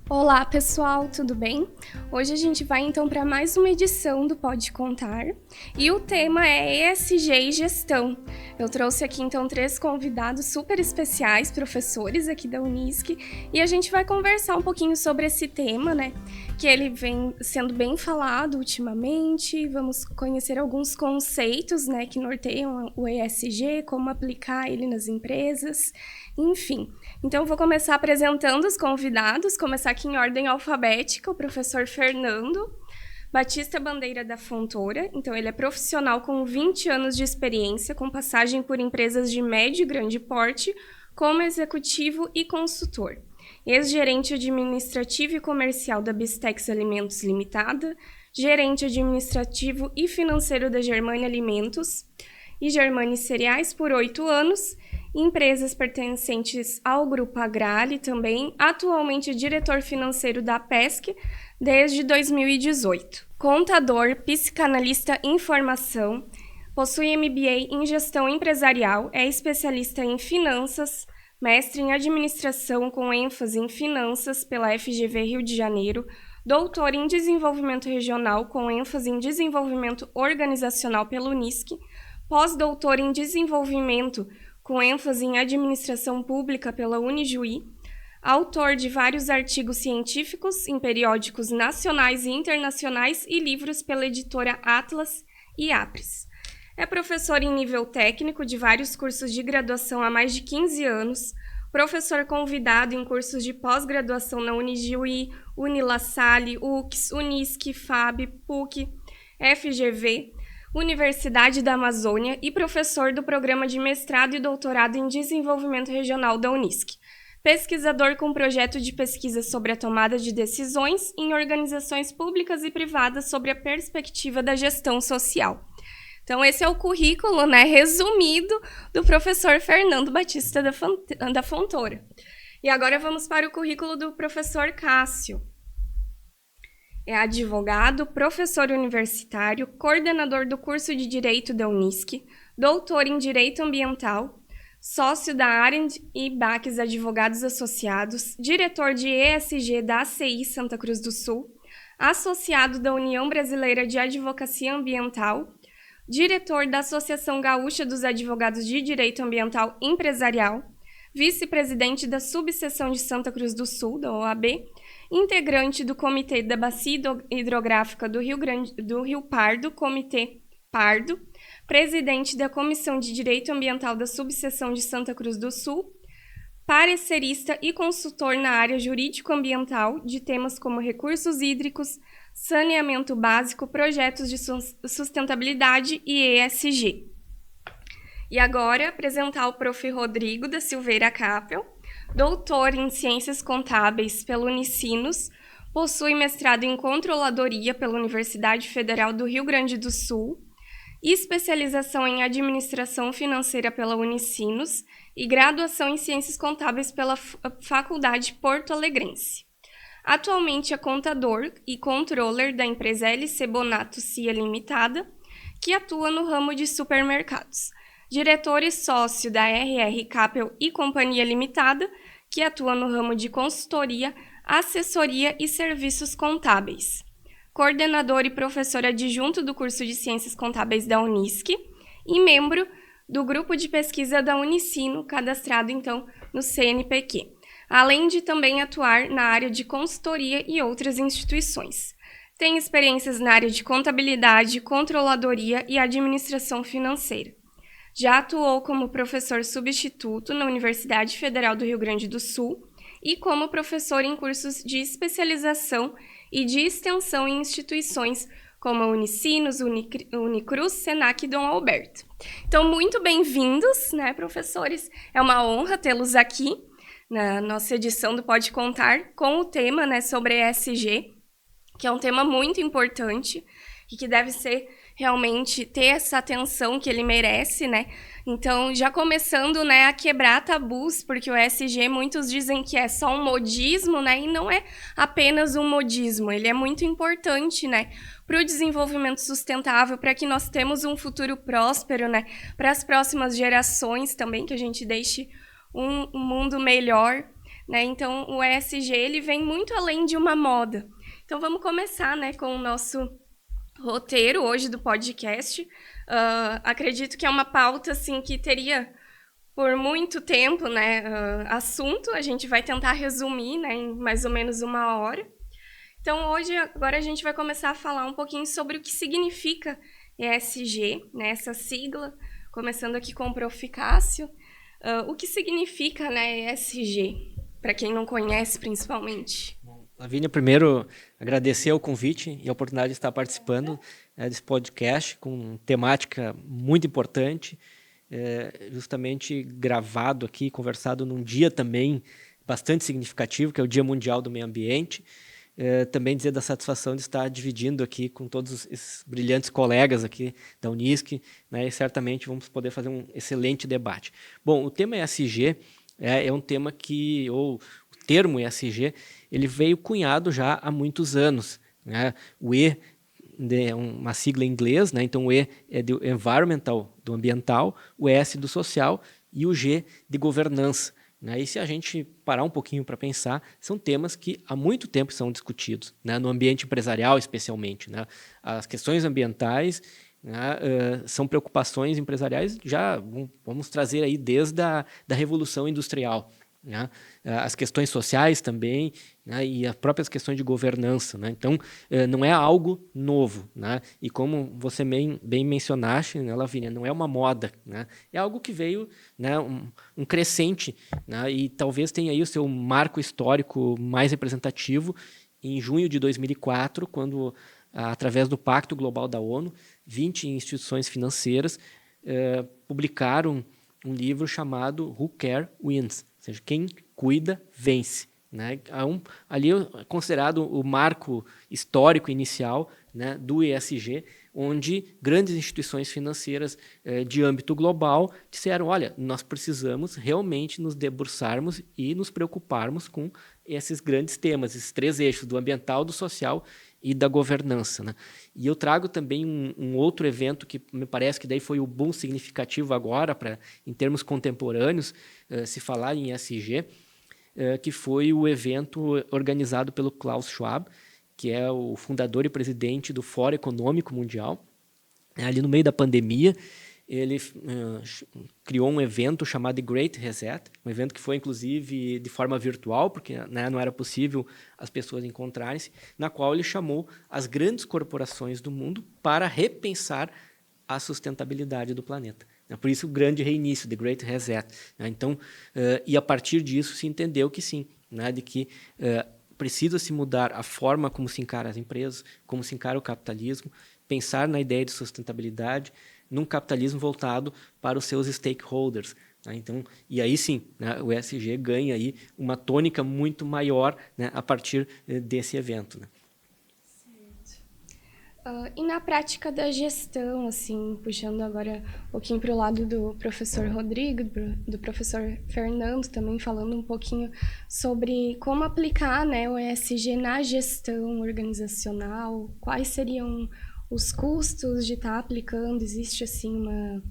Olá, pessoal, tudo bem? Hoje a gente vai então para mais uma edição do Pode Contar e o tema é ESG e gestão. Eu trouxe aqui então 3 convidados super especiais, professores aqui da Unisc, e a gente vai conversar um pouquinho sobre esse tema, né? Que ele vem sendo bem falado ultimamente. Vamos conhecer alguns conceitos, né, que norteiam o ESG, como aplicar ele nas empresas, enfim. Então, eu vou começar apresentando os convidados, começar aqui em ordem alfabética, o professor Fernando Batista Bandeira da Fontoura. Então, ele é profissional com 20 anos de experiência, com passagem por empresas de médio e grande porte, como executivo e consultor. Ex-gerente administrativo e comercial da Bistex Alimentos Limitada, gerente administrativo e financeiro da Germânia Alimentos e Germânia Cereais por 8 anos, empresas pertencentes ao Grupo Agrale também, atualmente diretor financeiro da PESC desde 2018. Contador, psicanalista em formação, possui MBA em gestão empresarial, é especialista em finanças, mestre em administração com ênfase em finanças pela FGV Rio de Janeiro, doutor em desenvolvimento regional com ênfase em desenvolvimento organizacional pela Unisc, pós-doutor em desenvolvimento com ênfase em administração pública pela Unijuí, autor de vários artigos científicos em periódicos nacionais e internacionais e livros pela editora Atlas e Apres. É professor em nível técnico de vários cursos de graduação há mais de 15 anos, professor convidado em cursos de pós-graduação na Unijuí, Unilassalle, UX, Unisc, FAB, PUC, FGV, Universidade da Amazônia e professor do Programa de Mestrado e Doutorado em Desenvolvimento Regional da Unisc. Pesquisador com projeto de pesquisa sobre a tomada de decisões em organizações públicas e privadas sobre a perspectiva da gestão social. Então, esse é o currículo, né, resumido do professor Fernando Batista da Fontoura. E agora vamos para o currículo do professor Cássio. É advogado, professor universitário, coordenador do curso de Direito da Unisc, doutor em Direito Ambiental, sócio da Arendt e Baques Advogados Associados, diretor de ESG da ACI Santa Cruz do Sul, associado da União Brasileira de Advocacia Ambiental, diretor da Associação Gaúcha dos Advogados de Direito Ambiental Empresarial, vice-presidente da Subseção de Santa Cruz do Sul, da OAB, integrante do Comitê da Bacia Hidrográfica do Rio Pardo, Comitê Pardo, presidente da Comissão de Direito Ambiental da Subseção de Santa Cruz do Sul, parecerista e consultor na área jurídico-ambiental de temas como recursos hídricos, saneamento básico, projetos de sustentabilidade e ESG. E agora, apresentar o prof. Rodrigo da Silveira Capel, doutor em Ciências Contábeis pela Unicinos, possui mestrado em Controladoria pela Universidade Federal do Rio Grande do Sul, especialização em Administração Financeira pela Unicinos e graduação em Ciências Contábeis pela Faculdade Porto Alegrense. Atualmente é contador e controller da empresa LC Bonato Cia Limitada, que atua no ramo de supermercados. Diretor e sócio da RR Capel e Companhia Limitada, que atua no ramo de consultoria, assessoria e serviços contábeis. Coordenador e professor adjunto do curso de Ciências Contábeis da Unisc e membro do grupo de pesquisa da Unicino, cadastrado então no CNPq, além de também atuar na área de consultoria e outras instituições. Tem experiências na área de contabilidade, controladoria e administração financeira. Já atuou como professor substituto na Universidade Federal do Rio Grande do Sul e como professor em cursos de especialização e de extensão em instituições como a Unicinos, Unicruz, Senac e Dom Alberto. Então, muito bem-vindos, né, professores? É uma honra tê-los aqui na nossa edição do Pode Contar com o tema, né, sobre ESG, que é um tema muito importante e que deve ser realmente ter essa atenção que ele merece, né? Então, já começando, né, a quebrar tabus, porque o ESG, muitos dizem que é só um modismo, né? E não é apenas um modismo, ele é muito importante, né, para o desenvolvimento sustentável, para que nós temos um futuro próspero, né, para as próximas gerações também, que a gente deixe um mundo melhor né? Então, o ESG, ele vem muito além de uma moda. Então, vamos começar, né, com o nosso roteiro hoje do podcast. Acredito que é uma pauta, assim, que teria por muito tempo, né, assunto. A gente vai tentar resumir, né, em mais ou menos 1 hora. Então, agora a gente vai começar a falar um pouquinho sobre o que significa ESG, né, essa sigla, começando aqui com o Prof. Cássio. O que significa, né, ESG, para quem não conhece, principalmente? Lavínia, primeiro, agradecer o convite e a oportunidade de estar participando desse podcast com temática muito importante, justamente gravado aqui, conversado num dia também bastante significativo, que é o Dia Mundial do Meio Ambiente. Também dizer da satisfação de estar dividindo aqui com todos esses brilhantes colegas aqui da Unisc, né, e certamente vamos poder fazer um excelente debate. Bom, o tema ESG é um tema que, ou o termo ESG, ele veio cunhado já há muitos anos, né? O E é uma sigla em inglês, né? Então o E é do environmental, do ambiental, o S do social e o G de governança. Né? E se a gente parar um pouquinho para pensar, são temas que há muito tempo são discutidos, né? No ambiente empresarial especialmente. Né? As questões ambientais, né, são preocupações empresariais, já vamos trazer aí desde da Revolução Industrial. Né? As questões sociais também, né? E as próprias questões de governança. Né? Então, não é algo novo. Né? E como você bem mencionaste, né, Lavínia, não é uma moda. Né? É algo que veio, né, um crescente, né? E talvez tenha aí o seu marco histórico mais representativo em junho de 2004, quando, através do Pacto Global da ONU, 20 instituições financeiras publicaram um livro chamado Who Care Wins, ou seja, quem cuida vence. Né? Ali é considerado o marco histórico inicial, né, do ESG, onde grandes instituições financeiras de âmbito global disseram, olha, nós precisamos realmente nos debruçarmos e nos preocuparmos com esses grandes temas, esses 3 eixos, do ambiental, do social e da governança. Né? E eu trago também um outro evento que me parece que daí foi o boom significativo agora, em termos contemporâneos, se falar em ESG, que foi o evento organizado pelo Klaus Schwab, que é o fundador e presidente do Fórum Econômico Mundial. Ali no meio da pandemia, ele criou um evento chamado The Great Reset, um evento que foi, inclusive, de forma virtual, porque, né, não era possível as pessoas encontrarem-se, na qual ele chamou as grandes corporações do mundo para repensar a sustentabilidade do planeta. Por isso, o grande reinício, The Great Reset. Então, e a partir disso se entendeu que sim, né, de que precisa se mudar a forma como se encara as empresas, como se encara o capitalismo, pensar na ideia de sustentabilidade num capitalismo voltado para os seus stakeholders. Né? Então, e aí sim, né, o ESG ganha aí uma tônica muito maior, né, a partir desse evento. Né? E na prática da gestão, assim, puxando agora um pouquinho para o lado do professor Rodrigo, do professor Fernando, também falando um pouquinho sobre como aplicar, né, o ESG na gestão organizacional, quais seriam os custos de estar aplicando, existe assim uma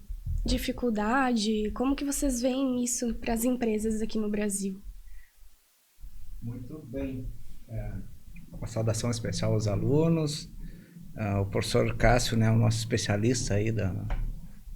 dificuldade, como que vocês veem isso para as empresas aqui no Brasil? Muito bem, uma saudação especial aos alunos. O professor Cássio, né, o nosso especialista aí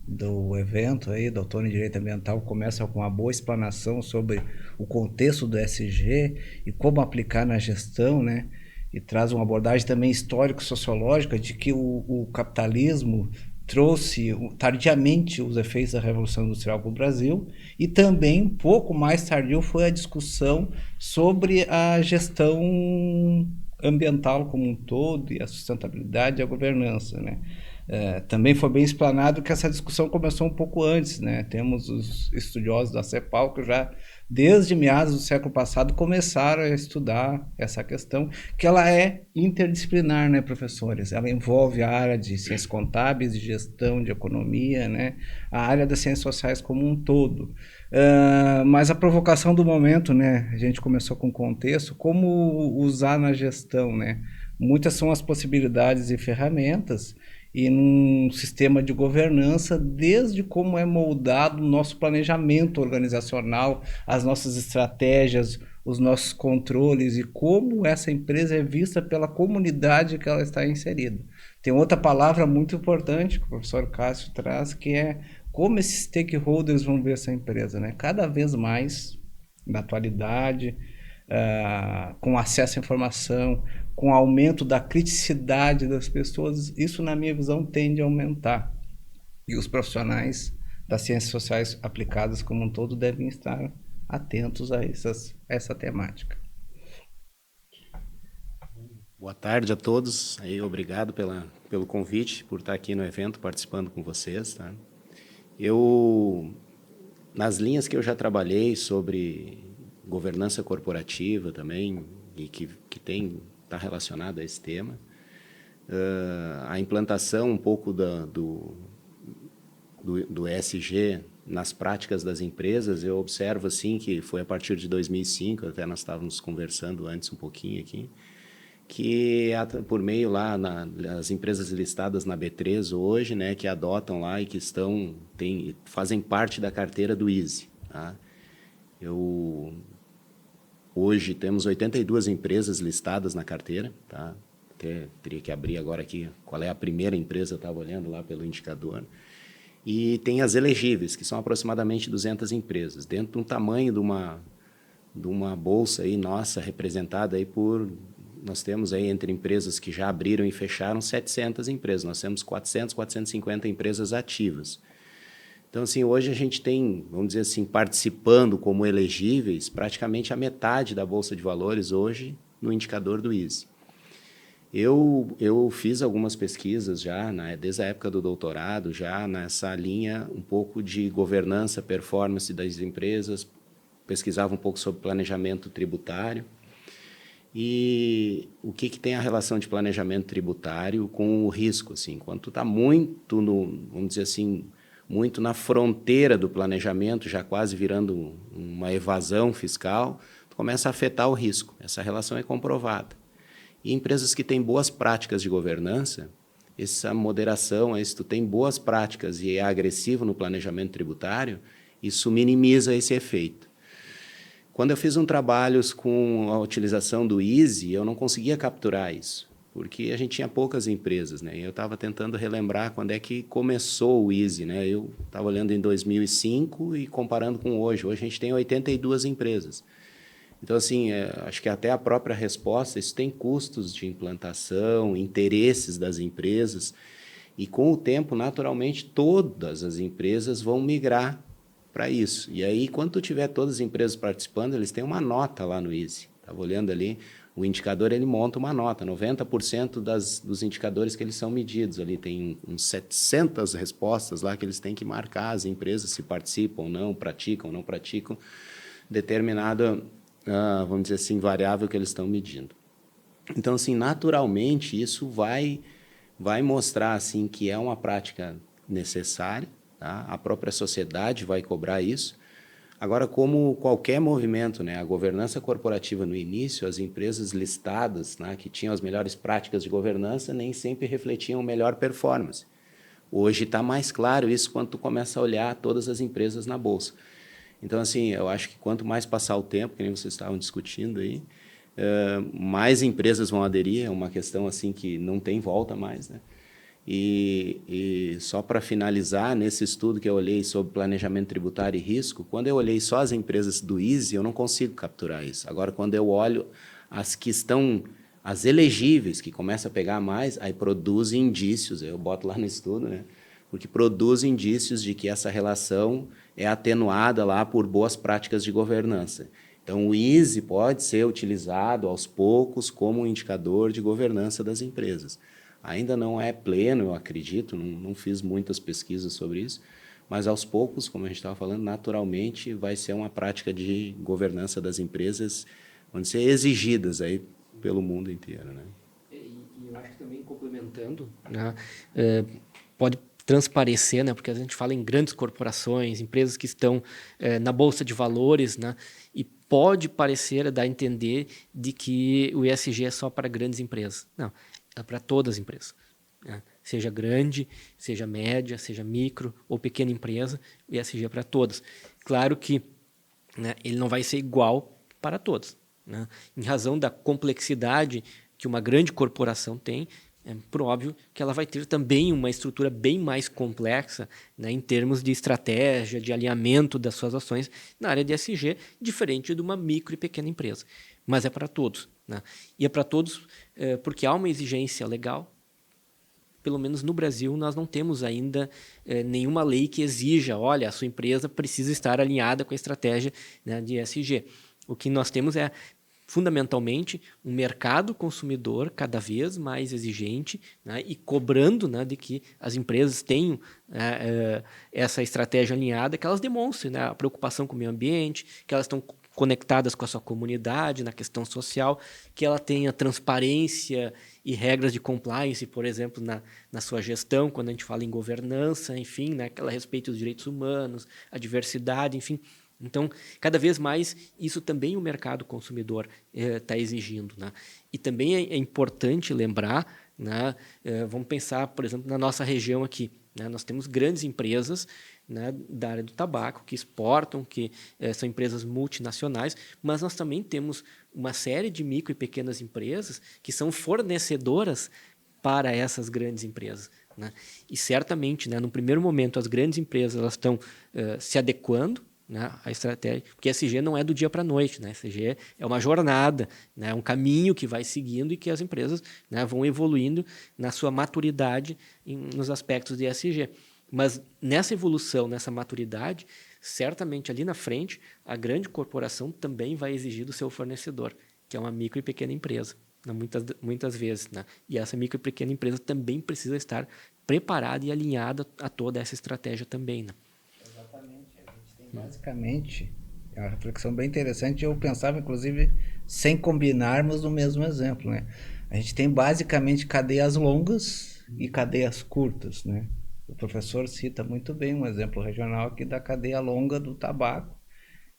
do evento, aí, doutor em Direito Ambiental, começa com uma boa explanação sobre o contexto do ESG e como aplicar na gestão, né, e traz uma abordagem também histórico-sociológica de que o capitalismo trouxe tardiamente os efeitos da Revolução Industrial para o Brasil, e também, um pouco mais tardio, foi a discussão sobre a gestão ambiental como um todo e a sustentabilidade e a governança, né? Também foi bem explanado que essa discussão começou um pouco antes, né? Temos os estudiosos da CEPAL que já desde meados do século passado começaram a estudar essa questão, que ela é interdisciplinar, né, professores? Ela envolve a área de ciências contábeis, de gestão, de economia, né? A área das ciências sociais como um todo. Mas a provocação do momento, né? A gente começou com o contexto, como usar na gestão, né? Muitas são as possibilidades e ferramentas, e num sistema de governança, desde como é moldado o nosso planejamento organizacional, as nossas estratégias, os nossos controles e como essa empresa é vista pela comunidade que ela está inserida. Tem outra palavra muito importante que o professor Cássio traz, que é como esses stakeholders vão ver essa empresa, né? Cada vez mais, na atualidade, com acesso à informação, com o aumento da criticidade das pessoas, isso, na minha visão, tende a aumentar. E os profissionais das ciências sociais aplicadas como um todo devem estar atentos a essa temática. Boa tarde a todos. Aí, obrigado pelo convite, por estar aqui no evento, participando com vocês. Tá? Nas linhas que eu já trabalhei sobre governança corporativa também, e que está relacionado a esse tema, a implantação um pouco do ESG nas práticas das empresas, eu observo assim que foi a partir de 2005, até nós estávamos conversando antes um pouquinho aqui, que por meio lá as empresas listadas na B3 hoje, né, que adotam lá e que fazem parte da carteira do ISE. Tá? Hoje temos 82 empresas listadas na carteira, tá? Até teria que abrir agora aqui qual é a primeira empresa, eu estava olhando lá pelo indicador. E tem as elegíveis, que são aproximadamente 200 empresas, dentro de um tamanho de uma bolsa aí nossa, representada aí nós temos aí entre empresas que já abriram e fecharam 700 empresas, nós temos 400, 450 empresas ativas. Então, assim, hoje a gente tem, vamos dizer assim, participando como elegíveis, praticamente a metade da Bolsa de Valores hoje no indicador do ISE. Eu fiz algumas pesquisas já, desde a época do doutorado, já nessa linha um pouco de governança, performance das empresas, pesquisava um pouco sobre planejamento tributário. E o que tem a relação de planejamento tributário com o risco? Assim, quando tu está muito, vamos dizer assim, muito na fronteira do planejamento, já quase virando uma evasão fiscal, tu começa a afetar o risco. Essa relação é comprovada. E empresas que têm boas práticas de governança, essa moderação, se tu tem boas práticas e é agressivo no planejamento tributário, isso minimiza esse efeito. Quando eu fiz trabalhos com a utilização do ISE, eu não conseguia capturar isso, porque a gente tinha poucas empresas, né? Eu estava tentando relembrar quando é que começou o ISE, né? Eu estava olhando em 2005 e comparando com hoje. Hoje a gente tem 82 empresas. Então, assim, acho que até a própria resposta, isso tem custos de implantação, interesses das empresas, e com o tempo, naturalmente, todas as empresas vão migrar para isso. E aí, quando tu tiver todas as empresas participando, eles têm uma nota lá no ISE. Estava olhando ali, o indicador ele monta uma nota, 90% dos indicadores que eles são medidos. Ali tem uns 700 respostas lá que eles têm que marcar as empresas se participam ou não praticam, determinada, vamos dizer assim, variável que eles estão medindo. Então, assim, naturalmente, isso vai mostrar assim, que é uma prática necessária, tá? A própria sociedade vai cobrar isso. Agora, como qualquer movimento, né, a governança corporativa no início, as empresas listadas, né, que tinham as melhores práticas de governança, nem sempre refletiam melhor performance. Hoje está mais claro isso quando tu começa a olhar todas as empresas na Bolsa. Então, assim, eu acho que quanto mais passar o tempo, que nem vocês estavam discutindo aí, mais empresas vão aderir, é uma questão assim que não tem volta mais, né? E só para finalizar, nesse estudo que eu olhei sobre planejamento tributário e risco, quando eu olhei só as empresas do ISE, eu não consigo capturar isso. Agora, quando eu olho as que estão, as elegíveis, que começam a pegar mais, aí produzem indícios, eu boto lá no estudo, né? Porque produzem indícios de que essa relação é atenuada lá por boas práticas de governança. Então, o ISE pode ser utilizado aos poucos como um indicador de governança das empresas. Ainda não é pleno, eu acredito, não fiz muitas pesquisas sobre isso, mas aos poucos, como a gente estava falando, naturalmente vai ser uma prática de governança das empresas, vão ser exigidas aí pelo mundo inteiro, né? E eu acho que também complementando, né, pode transparecer, né, porque a gente fala em grandes corporações, empresas que estão na Bolsa de Valores, né, e pode parecer, dar a entender de que o ESG é só para grandes empresas. Não. Para todas as empresas. seja grande, seja média, seja micro ou pequena empresa, o ESG é para todos. Claro que, né, ele não vai ser igual para todos, né? Em razão da complexidade que uma grande corporação tem, é por óbvio que ela vai ter também uma estrutura bem mais complexa, né, em termos de estratégia, de alinhamento das suas ações na área de ESG, diferente de uma micro e pequena empresa. Mas é para todos, né? E é para todos porque há uma exigência legal. Pelo menos no Brasil, nós não temos ainda nenhuma lei que exija, olha, a sua empresa precisa estar alinhada com a estratégia, né, de ESG. O que nós temos é, fundamentalmente, um mercado consumidor cada vez mais exigente, né, e cobrando, né, de que as empresas tenham essa estratégia alinhada, que elas demonstrem, né, a preocupação com o meio ambiente, que elas estão conectadas com a sua comunidade, na questão social, que ela tenha transparência e regras de compliance, por exemplo, na sua gestão, quando a gente fala em governança, enfim, né, que ela respeite os direitos humanos, a diversidade, enfim. Então, cada vez mais, isso também o mercado consumidor está exigindo, né? E também é importante lembrar, né, vamos pensar, por exemplo, na nossa região aqui, né? Nós temos grandes empresas, né, da área do tabaco, que exportam, que são empresas multinacionais, mas nós também temos uma série de micro e pequenas empresas que são fornecedoras para essas grandes empresas, né? E certamente, né, no primeiro momento, as grandes empresas elas estão se adequando, né, a estratégia, porque ESG não é do dia para a noite, né? ESG é uma jornada, né, um caminho que vai seguindo e que as empresas, né, vão evoluindo na sua maturidade nos aspectos de ESG. Mas nessa evolução, nessa maturidade, certamente ali na frente, a grande corporação também vai exigir do seu fornecedor, que é uma micro e pequena empresa, né, muitas vezes, né? E essa micro e pequena empresa também precisa estar preparada e alinhada a toda essa estratégia também, né? Basicamente, é uma reflexão bem interessante. Eu pensava, inclusive, sem combinarmos no mesmo exemplo, né? A gente tem basicamente cadeias longas e cadeias curtas, né? O professor cita muito bem um exemplo regional aqui da cadeia longa do tabaco,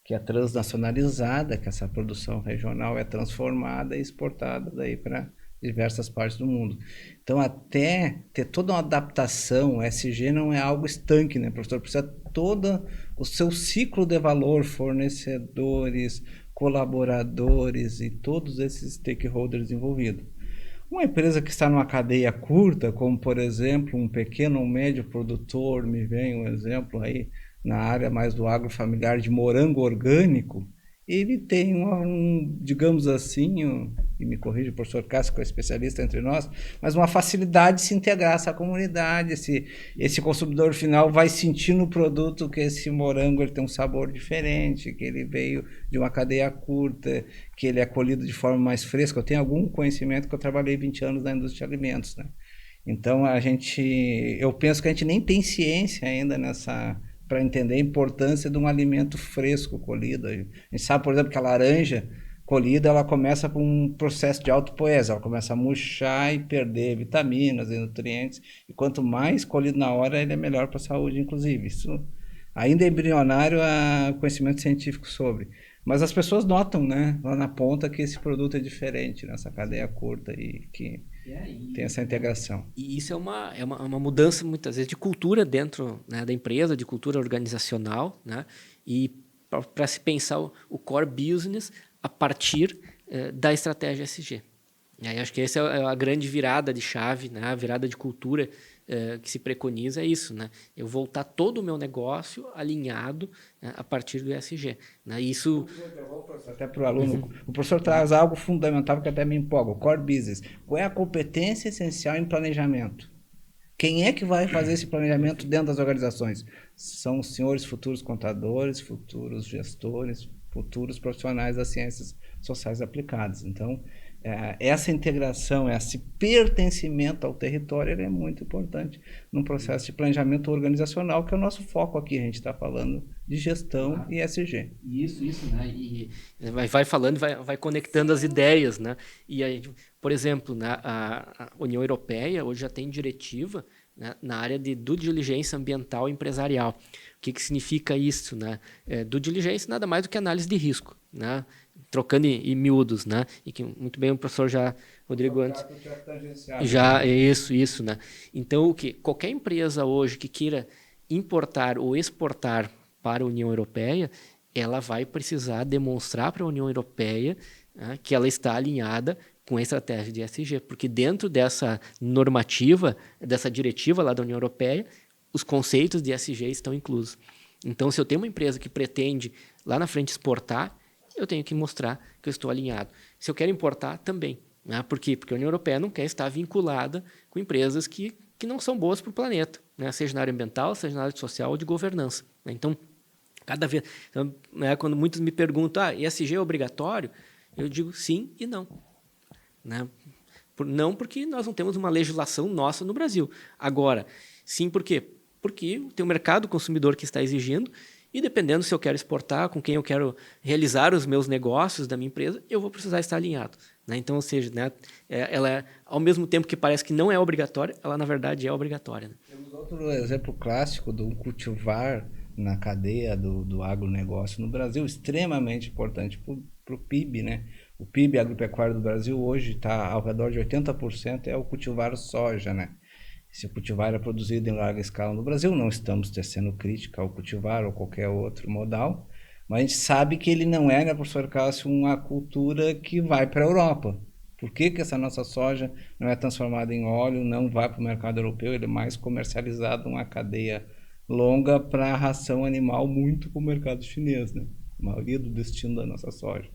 que é transnacionalizada, que essa produção regional é transformada e exportada daí para diversas partes do mundo. Então, até ter toda uma adaptação, o ESG não é algo estanque, né, professor? Precisa todo o seu ciclo de valor, fornecedores, colaboradores e todos esses stakeholders envolvidos. Uma empresa que está numa cadeia curta, como, por exemplo, um pequeno ou médio produtor, me vem um exemplo aí na área mais do agrofamiliar de morango orgânico, ele tem digamos assim, e me corrija o professor Cássio, que é especialista entre nós, mas uma facilidade de se integrar a essa comunidade. Esse consumidor final vai sentir no produto que esse morango ele tem um sabor diferente, que ele veio de uma cadeia curta, que ele é colhido de forma mais fresca. Eu tenho algum conhecimento que eu trabalhei 20 anos na indústria de alimentos, né? Então, eu penso que a gente nem tem ciência ainda para entender a importância de um alimento fresco colhido. A gente sabe, por exemplo, que a laranja colhida ela começa por um processo de autopoese, ela começa a murchar e perder vitaminas e nutrientes, e quanto mais colhido na hora, ele é melhor para a saúde, inclusive. Isso ainda é embrionário a conhecimento científico sobre. Mas as pessoas notam, né, lá na ponta, que esse produto é diferente nessa cadeia curta e que tem essa integração. E isso é uma mudança, muitas vezes, de cultura dentro, né, da empresa, de cultura organizacional, né? E para se pensar o core business a partir da estratégia ESG. E aí acho que essa é a grande virada de chave, né? A virada de cultura que se preconiza é isso, né? Eu voltar todo o meu negócio alinhado, né, a partir do ESG. Né? Isso... Até para o aluno, o professor traz algo fundamental que até me empolga, o core business. Qual é a competência essencial em planejamento? Quem é que vai fazer esse planejamento dentro das organizações? São os senhores futuros contadores, futuros gestores, futuros profissionais das ciências sociais aplicadas. Então, essa integração, esse pertencimento ao território, ele é muito importante num processo de planejamento organizacional, que é o nosso foco aqui. A gente está falando de gestão e ESG. Isso, né? E vai falando, vai conectando as ideias, né? E aí, por exemplo, né, a União Europeia hoje já tem diretiva, né, na área de due diligência ambiental e empresarial. O que significa isso, né? Due diligência nada mais do que análise de risco, né? trocando em miúdos, né? E que muito bem o professor Rodrigo antes já isso, né? Então qualquer empresa hoje que queira importar ou exportar para a União Europeia, ela vai precisar demonstrar para a União Europeia, né, que ela está alinhada com a estratégia de ESG, porque dentro dessa normativa, dessa diretiva lá da União Europeia, os conceitos de ESG estão inclusos. Então, se eu tenho uma empresa que pretende lá na frente exportar, eu tenho que mostrar que eu estou alinhado. Se eu quero importar, também. Né? Por quê? Porque a União Europeia não quer estar vinculada com empresas que não são boas para o planeta, né? Seja na área ambiental, seja na área social ou de governança. Né? Então, cada vez... Então, né, quando muitos me perguntam, ESG é obrigatório? Eu digo sim e não. Né? Não porque nós não temos uma legislação nossa no Brasil. Agora, sim por quê? Porque tem o mercado consumidor que está exigindo e dependendo se eu quero exportar, com quem eu quero realizar os meus negócios da minha empresa, eu vou precisar estar alinhado. Né? Então, ou seja, né, ela, ao mesmo tempo que parece que não é obrigatória, ela na verdade é obrigatória. Né? Temos outro exemplo clássico do cultivar na cadeia do agronegócio no Brasil, extremamente importante para o PIB, né? O PIB agropecuário do Brasil hoje está ao redor de 80% é o cultivar soja, né? Se o cultivar é produzido em larga escala no Brasil, não estamos tecendo crítica ao cultivar ou qualquer outro modal, mas a gente sabe que ele não é, né, professor Cássio, uma cultura que vai para a Europa. Por que essa nossa soja não é transformada em óleo, não vai para o mercado europeu, ele é mais comercializado numa cadeia longa para a ração animal, muito para o mercado chinês, né? A maioria do destino da nossa soja.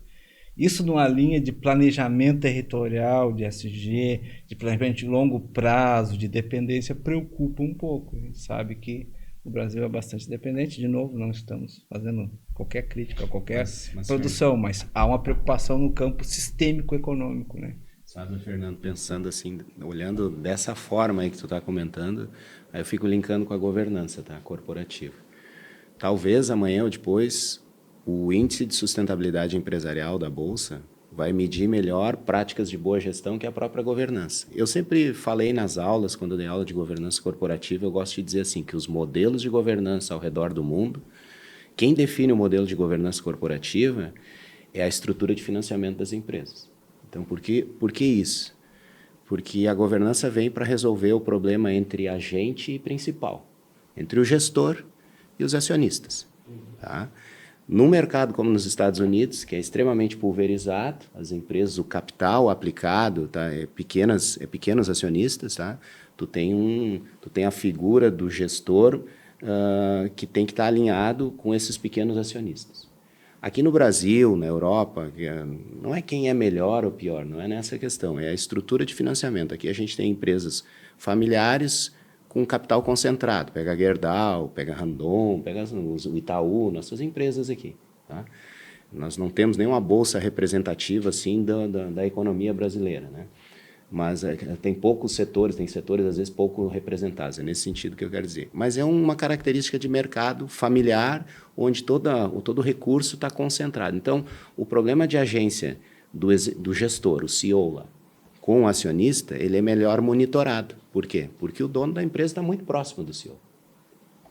Isso numa linha de planejamento territorial, de ESG, de planejamento de longo prazo, de dependência, preocupa um pouco. A gente sabe que o Brasil é bastante dependente, de novo, não estamos fazendo qualquer crítica a qualquer produção, mas há uma preocupação no campo sistêmico-econômico, né? Sabe, Fernando, pensando assim, olhando dessa forma aí que tu está comentando, aí eu fico linkando com a governança, tá, corporativa. Talvez amanhã ou depois o índice de sustentabilidade empresarial da Bolsa vai medir melhor práticas de boa gestão que a própria governança. Eu sempre falei nas aulas, quando eu dei aula de governança corporativa, eu gosto de dizer assim, que os modelos de governança ao redor do mundo, quem define o modelo de governança corporativa é a estrutura de financiamento das empresas. Então, por que isso? Porque a governança vem para resolver o problema entre agente e principal, entre o gestor e os acionistas. Tá? No mercado como nos Estados Unidos, que é extremamente pulverizado, as empresas, o capital aplicado, tá, pequenos acionistas, tá? Tu tem a figura do gestor que tem que estar alinhado com esses pequenos acionistas. Aqui no Brasil, na Europa, não é quem é melhor ou pior, não é nessa questão, é a estrutura de financiamento. Aqui a gente tem empresas familiares com capital concentrado, pega a Gerdau, pega a Randon, pega o Itaú, nossas empresas aqui. Tá? Nós não temos nenhuma bolsa representativa assim da economia brasileira, né? Mas tem poucos setores, tem setores às vezes pouco representados, é nesse sentido que eu quero dizer. Mas é uma característica de mercado familiar, onde todo o recurso está concentrado. Então, o problema de agência do gestor, o CEO lá, com o acionista, ele é melhor monitorado. Por quê? Porque o dono da empresa está muito próximo do CEO.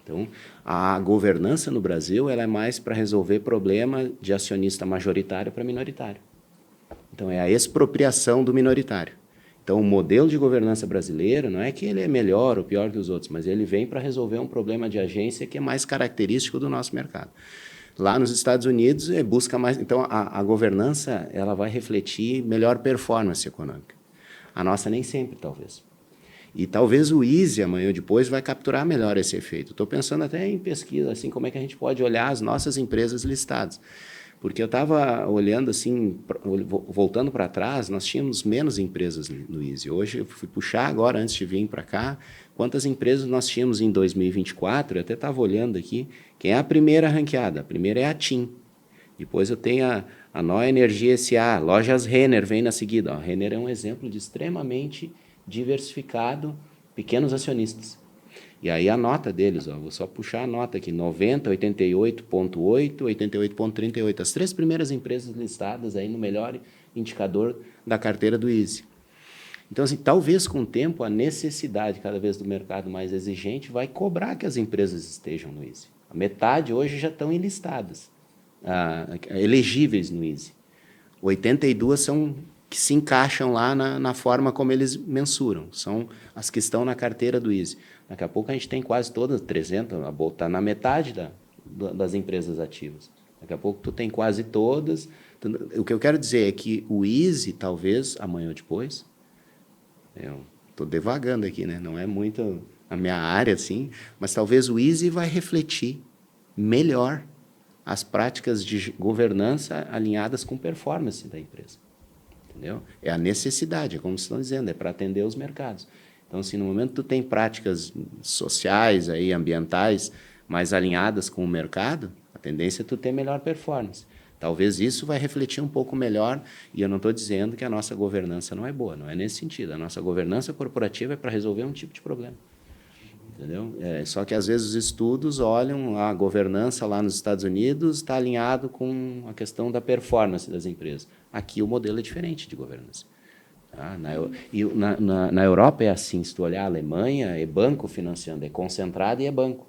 Então, a governança no Brasil ela é mais para resolver problema de acionista majoritário para minoritário. Então, é a expropriação do minoritário. Então, o modelo de governança brasileiro não é que ele é melhor ou pior que os outros, mas ele vem para resolver um problema de agência que é mais característico do nosso mercado. Lá nos Estados Unidos, busca mais... Então, a governança ela vai refletir melhor performance econômica. A nossa nem sempre, talvez. E talvez o Easy, amanhã ou depois, vai capturar melhor esse efeito. Estou pensando até em pesquisa, assim, como é que a gente pode olhar as nossas empresas listadas. Porque eu estava olhando, assim, voltando para trás, nós tínhamos menos empresas no Easy. Hoje, eu fui puxar agora, antes de vir para cá, quantas empresas nós tínhamos em 2024. Eu até estava olhando aqui. Quem é a primeira ranqueada? A primeira é a TIM. Depois eu tenho a Neue Energia S.A., Lojas Renner vem na seguida. A Renner é um exemplo de extremamente diversificado, pequenos acionistas. E aí a nota deles, vou só puxar a nota aqui, 90, 88,8, 88,38. As três primeiras empresas listadas aí no melhor indicador da carteira do Easy. Então, assim, talvez com o tempo a necessidade cada vez do mercado mais exigente vai cobrar que as empresas estejam no Easy. A metade hoje já estão enlistadas. Elegíveis no Easy. 82 são que se encaixam lá na forma como eles mensuram. São as que estão na carteira do ISE. Daqui a pouco a gente tem quase todas, 300, está na metade das empresas ativas. Daqui a pouco tu tem quase todas. O que eu quero dizer é que o ISE, talvez, amanhã ou depois, eu estou devagando aqui, né? Não é muito a minha área, assim, mas talvez o ISE vai refletir melhor as práticas de governança alinhadas com performance da empresa. Entendeu? É a necessidade, é como vocês estão dizendo, é para atender os mercados. Então, assim, no momento que tu tem práticas sociais, aí, ambientais, mais alinhadas com o mercado, a tendência é tu ter melhor performance. Talvez isso vai refletir um pouco melhor, e eu não estou dizendo que a nossa governança não é boa, não é nesse sentido. A nossa governança corporativa é para resolver um tipo de problema. Entendeu? Só que, às vezes, os estudos olham a governança lá nos Estados Unidos está alinhado com a questão da performance das empresas. Aqui o modelo é diferente de governança. Tá? Na Europa é assim, se tu olhar a Alemanha, é banco financiando, é concentrado e é banco.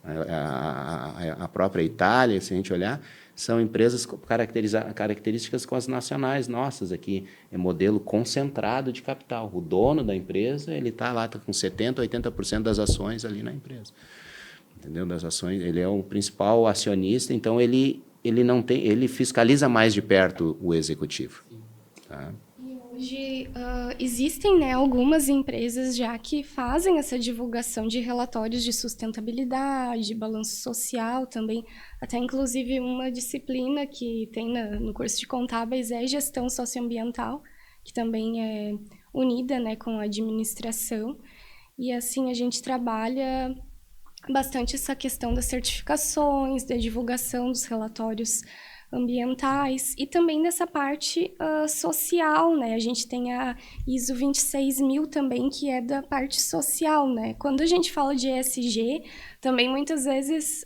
A própria Itália, se a gente olhar, são empresas características com as nacionais nossas aqui. É modelo concentrado de capital. O dono da empresa, ele está lá com 70%, 80% das ações ali na empresa. Entendeu? Das ações, ele é o principal acionista, então ele fiscaliza mais de perto o executivo. Tá? Hoje existem, né, algumas empresas já que fazem essa divulgação de relatórios de sustentabilidade, balanço social também, até inclusive uma disciplina que tem no curso de contábeis é gestão socioambiental, que também é unida, né, com a administração, e assim a gente trabalha bastante essa questão das certificações, da divulgação dos relatórios ambientais e também dessa parte social, né? A gente tem a ISO 26000 também, que é da parte social, né? Quando a gente fala de ESG, também muitas vezes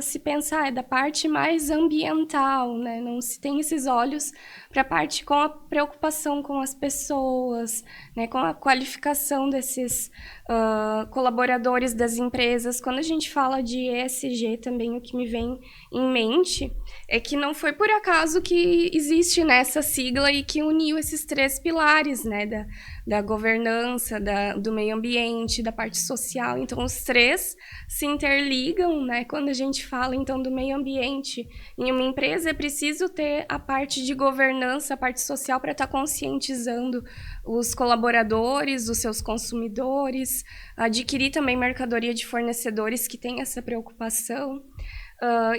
se pensa, é da parte mais ambiental, né? Não se tem esses olhos para a parte com a preocupação com as pessoas, né? Com a qualificação desses colaboradores das empresas. Quando a gente fala de ESG também, o que me vem em mente é que não foi por acaso que existe nessa sigla e que uniu esses 3 pilares, né? Da governança, do meio ambiente, da parte social. Então, os 3 se interligam, né? Quando a gente fala, então, do meio ambiente em uma empresa, é preciso ter a parte de governança, a parte social, para estar conscientizando os colaboradores, os seus consumidores, adquirir também mercadoria de fornecedores que têm essa preocupação.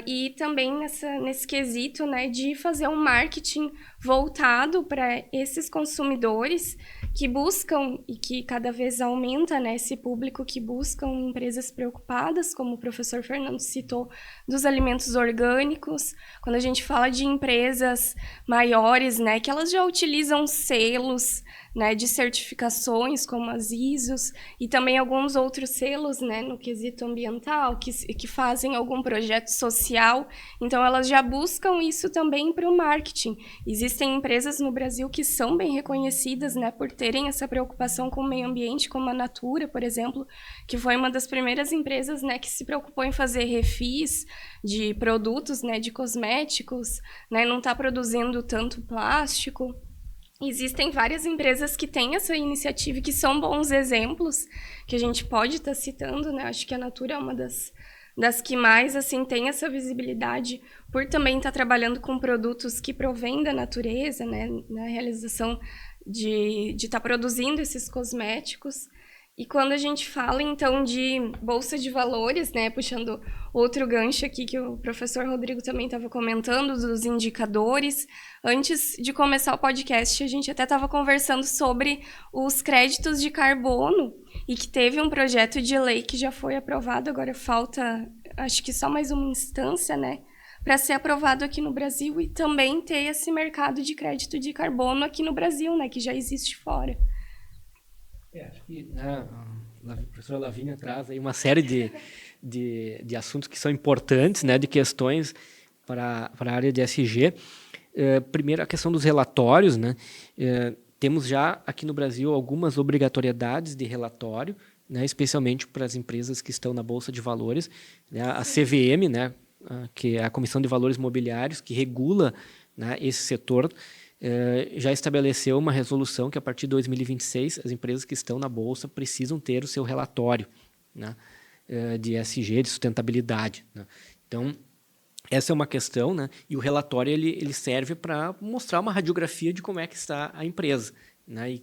E também nesse quesito, né, de fazer um marketing voltado para esses consumidores que buscam e que cada vez aumenta, né, esse público que buscam empresas preocupadas, como o professor Fernando citou, dos alimentos orgânicos. Quando a gente fala de empresas maiores, né, que elas já utilizam selos, né, de certificações como as ISOs e também alguns outros selos, né, no quesito ambiental, que fazem algum projeto social. Então, elas já buscam isso também para o marketing. Existem empresas no Brasil que são bem reconhecidas, né, por terem essa preocupação com o meio ambiente, como a Natura, por exemplo, que foi uma das primeiras empresas, né, que se preocupou em fazer refis de produtos, né, de cosméticos, né, não está produzindo tanto plástico. Existem várias empresas que têm essa iniciativa e que são bons exemplos que a gente pode estar citando, né? Acho que a Natura é uma das que mais assim tem essa visibilidade por também estar trabalhando com produtos que provêm da natureza, né? Na realização de estar produzindo esses cosméticos. E quando a gente fala, então, de bolsa de valores, né, puxando outro gancho aqui que o professor Rodrigo também estava comentando, dos indicadores, antes de começar o podcast, a gente até estava conversando sobre os créditos de carbono e que teve um projeto de lei que já foi aprovado, agora falta, acho que só mais uma instância, né, para ser aprovado aqui no Brasil e também ter esse mercado de crédito de carbono aqui no Brasil, né, que já existe fora. Acho que a professora Lavínia traz aí uma série de assuntos que são importantes, né, de questões para a área de ESG. Primeiro, a questão dos relatórios, né? Temos já aqui no Brasil algumas obrigatoriedades de relatório, né, especialmente para as empresas que estão na Bolsa de Valores, né, a CVM, né, que é a Comissão de Valores Mobiliários, que regula, né, esse setor. já estabeleceu uma resolução que, a partir de 2026, as empresas que estão na Bolsa precisam ter o seu relatório, né, de ESG, de sustentabilidade, né? Então, essa é uma questão, né? E o relatório ele serve para mostrar uma radiografia de como é que está a empresa, né?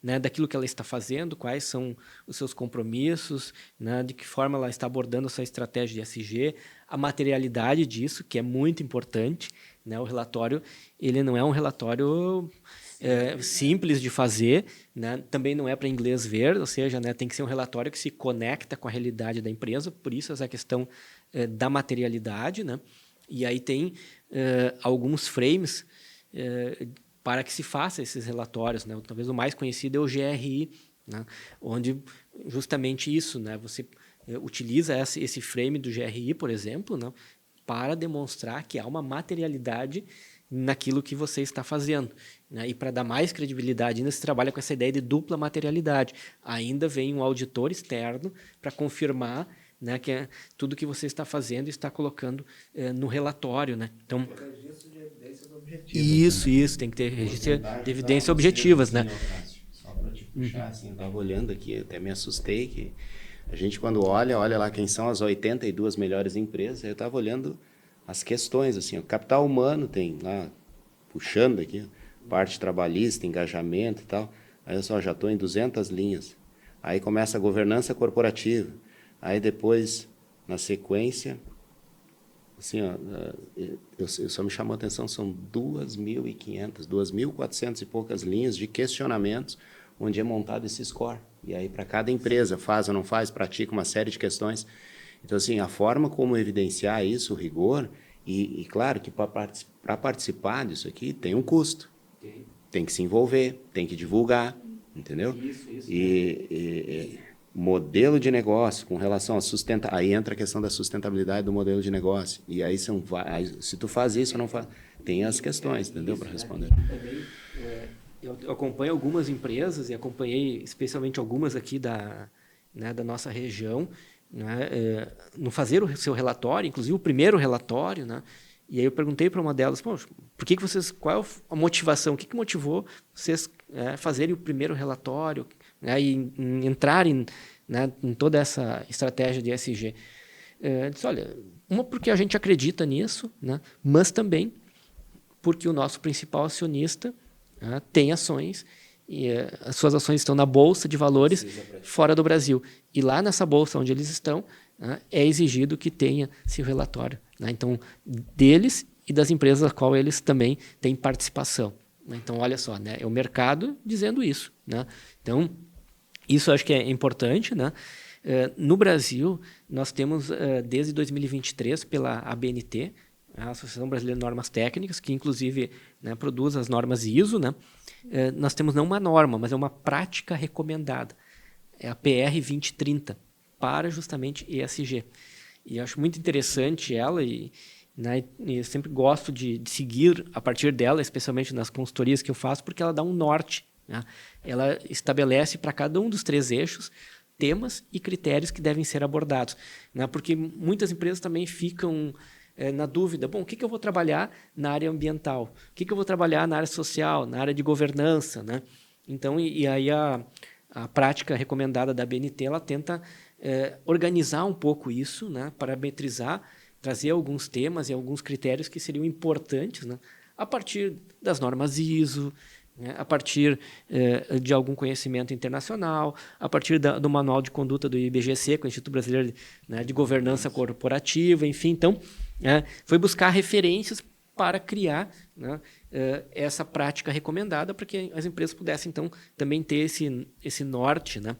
Né, daquilo que ela está fazendo, quais são os seus compromissos, né? De que forma ela está abordando a sua estratégia de ESG, a materialidade disso, que é muito importante, né? O relatório ele não é um relatório simples de fazer, né? Também não é para inglês ver, ou seja, né, tem que ser um relatório que se conecta com a realidade da empresa, por isso essa questão da materialidade, né? E aí tem alguns frames para que se faça esses relatórios, né? Talvez o mais conhecido é o GRI, né? Onde justamente isso, né? Você utiliza esse frame do GRI, por exemplo, né? Para demonstrar que há uma materialidade naquilo que você está fazendo, né? E para dar mais credibilidade, ainda se trabalha com essa ideia de dupla materialidade. Ainda vem um auditor externo para confirmar, né, que tudo que você está fazendo está colocando no relatório, né? Então, registro de evidências objetivas. Isso, tem que ter registro de evidências objetivas, né? Só para te puxar, assim, eu estava olhando aqui, até me assustei que a gente, quando olha lá quem são as 82 melhores empresas, eu estava olhando as questões, assim, o capital humano tem lá, puxando aqui, parte trabalhista, engajamento e tal, aí eu já estou em 200 linhas. Aí começa a governança corporativa, aí depois, na sequência, assim, ó, eu só me chamou a atenção, são 2.500, 2.400 e poucas linhas de questionamentos onde é montado esse score. E aí, para cada empresa, faz ou não faz, pratica uma série de questões. Então, assim, a forma como evidenciar isso, o rigor, e claro que para participar disso aqui tem um custo. Tem que se envolver, tem que divulgar, entendeu? Isso. E modelo de negócio com relação a aí entra a questão da sustentabilidade do modelo de negócio. E aí, se tu faz isso ou não faz, tem as questões, entendeu? Para responder. Também, eu acompanho algumas empresas e acompanhei especialmente algumas aqui da nossa região, né, no fazer o seu relatório, inclusive o primeiro relatório, né? E aí eu perguntei para uma delas, por que vocês, qual é a motivação, o que motivou vocês fazerem o primeiro relatório, né, e entrarem, né, em toda essa estratégia de ESG? Disse, olha, porque a gente acredita nisso, né, mas também porque o nosso principal acionista tem ações, e as suas ações estão na Bolsa de Valores fora do Brasil. E lá nessa Bolsa onde eles estão, é exigido que tenha esse relatório, né? Então, deles e das empresas a qual eles também têm participação. Então, olha só, né? É o mercado dizendo isso, né? Então, isso eu acho que é importante, né? No Brasil, nós temos, desde 2023, pela ABNT, a Associação Brasileira de Normas Técnicas, que inclusive, né, produz as normas ISO, né? Nós temos não uma norma, mas é uma prática recomendada. É a PR 2030, para justamente ESG. E eu acho muito interessante ela né, e eu sempre gosto de seguir a partir dela, especialmente nas consultorias que eu faço, porque ela dá um norte, né? Ela estabelece para cada um dos 3 eixos temas e critérios que devem ser abordados, né? Porque muitas empresas também ficam na dúvida, o que eu vou trabalhar na área ambiental? O que eu vou trabalhar na área social, na área de governança, né? Então, e aí a prática recomendada da BNT, ela tenta organizar um pouco isso, né? Parametrizar, trazer alguns temas e alguns critérios que seriam importantes, né? A partir das normas ISO, né? A partir de algum conhecimento internacional, a partir do manual de conduta do IBGC, com o Instituto Brasileiro, né, de Governança Corporativa, enfim. Então, foi buscar referências para criar, né, essa prática recomendada para que as empresas pudessem, então, também ter esse norte, né?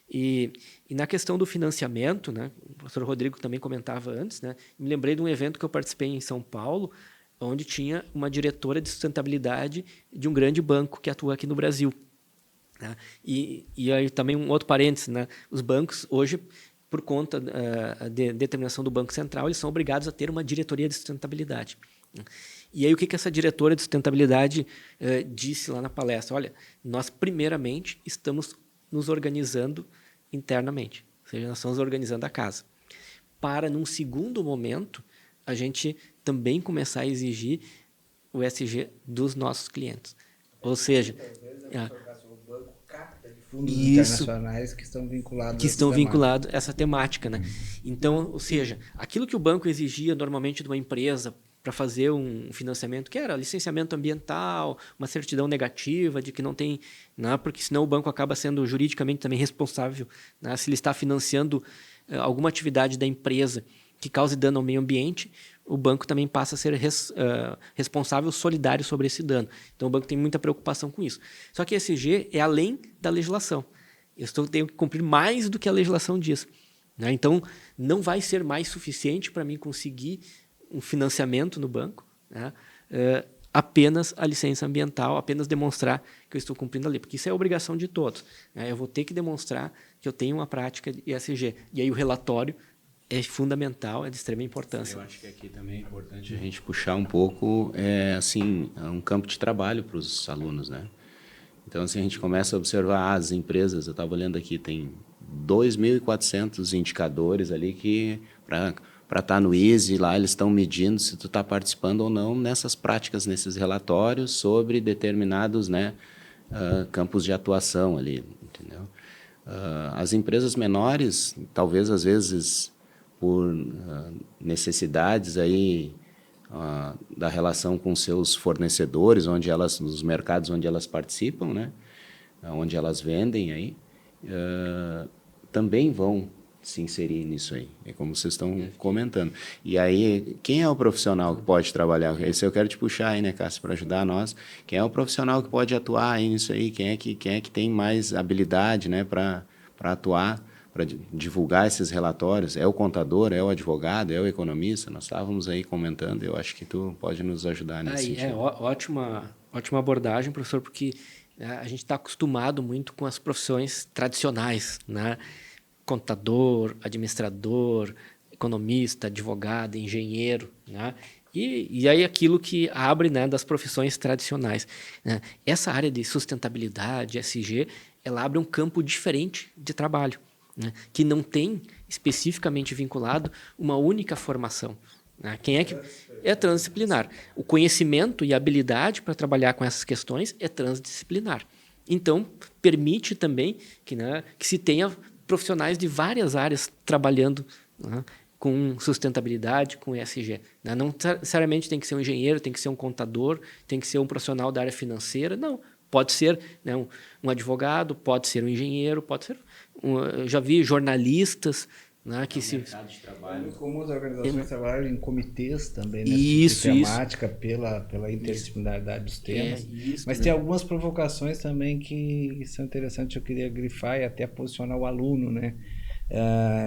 E na questão do financiamento, né, o professor Rodrigo também comentava antes, né, me lembrei de um evento que eu participei em São Paulo, onde tinha uma diretora de sustentabilidade de um grande banco que atua aqui no Brasil, né? E aí também um outro parênteses, né, os bancos hoje, por conta da determinação do Banco Central, eles são obrigados a ter uma diretoria de sustentabilidade. E aí o que essa diretora de sustentabilidade disse lá na palestra? Olha, nós primeiramente estamos nos organizando internamente, ou seja, nós estamos organizando a casa, para num segundo momento a gente também começar a exigir o ESG dos nossos clientes. Ou seja, o banco capta de fundos isso, internacionais que estão vinculados a essa temática, né? Então, ou seja, aquilo que o banco exigia normalmente de uma empresa para fazer um financiamento, que era licenciamento ambiental, uma certidão negativa de que não tem, né? Porque senão o banco acaba sendo juridicamente também responsável, né? Se ele está financiando alguma atividade da empresa que cause dano ao meio ambiente, o banco também passa a ser responsável solidário sobre esse dano. Então, o banco tem muita preocupação com isso. Só que ESG é além da legislação. Tenho que cumprir mais do que a legislação diz, né? Então, não vai ser mais suficiente para mim conseguir um financiamento no banco, né? Apenas a licença ambiental, apenas demonstrar que eu estou cumprindo a lei, porque isso é obrigação de todos, né? Eu vou ter que demonstrar que eu tenho uma prática de ESG. E aí o relatório é fundamental, é de extrema importância. Eu acho que aqui também é importante a gente puxar um pouco, um campo de trabalho para os alunos, né? Então, assim, a gente começa a observar as empresas. Eu estava olhando aqui, tem 2.400 indicadores ali que para estar no EASY, lá eles estão medindo se tu está participando ou não nessas práticas, nesses relatórios sobre determinados, né, campos de atuação ali, entendeu? As empresas menores, talvez às vezes por necessidades aí da relação com seus fornecedores, nos mercados onde elas participam, né, onde elas vendem aí, também vão se inserir nisso aí, é como vocês estão comentando. E aí, quem é o profissional que pode trabalhar? Esse eu quero te puxar aí, né, Cássio, para ajudar nós. Quem é o profissional que pode atuar aí nisso aí? Quem é que tem mais habilidade, né, para atuar, para divulgar esses relatórios? É o contador, é o advogado, é o economista? Nós estávamos aí comentando, eu acho que tu pode nos ajudar nesse sentido. Ótima abordagem, professor, porque a gente está acostumado muito com as profissões tradicionais, né? Contador, administrador, economista, advogado, engenheiro, né? E aí aquilo que abre, né, das profissões tradicionais, né? Essa área de sustentabilidade, ESG, ela abre um campo diferente de trabalho, né, que não tem especificamente vinculado uma única formação, né? É transdisciplinar. O conhecimento e a habilidade para trabalhar com essas questões é transdisciplinar. Então, permite também que se tenha profissionais de várias áreas trabalhando, né, com sustentabilidade, com ESG. Né? Não necessariamente tem que ser um engenheiro, tem que ser um contador, tem que ser um profissional da área financeira. Não, pode ser, né, um advogado, pode ser um engenheiro, pode ser... eu já vi jornalistas, né, que se... mercado de trabalho. Como as organizações trabalham em comitês também, né? Isso, temática pela interdisciplinaridade dos temas. Mas tem algumas provocações também que são interessantes, eu queria grifar e até posicionar o aluno, né?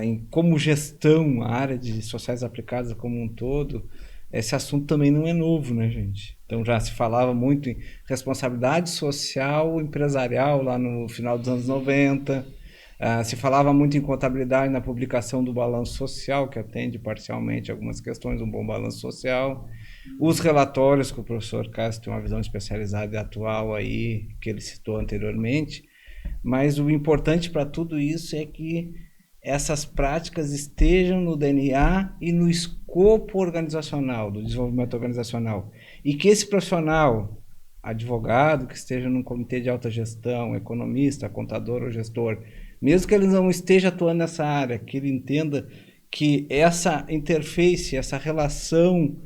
Em como gestão, a área de sociais aplicadas como um todo, esse assunto também não é novo, né, gente? Então já se falava muito em responsabilidade social empresarial lá no final dos anos 90. Se falava muito em contabilidade na publicação do balanço social, que atende parcialmente algumas questões, um bom balanço social. Os relatórios, que o professor Cássio tem uma visão especializada e atual aí, que ele citou anteriormente. Mas o importante para tudo isso é que essas práticas estejam no DNA e no escopo organizacional, do desenvolvimento organizacional. E que esse profissional, advogado, que esteja num comitê de alta gestão, economista, contador ou gestor, mesmo que ele não esteja atuando nessa área, que ele entenda que essa interface, essa relação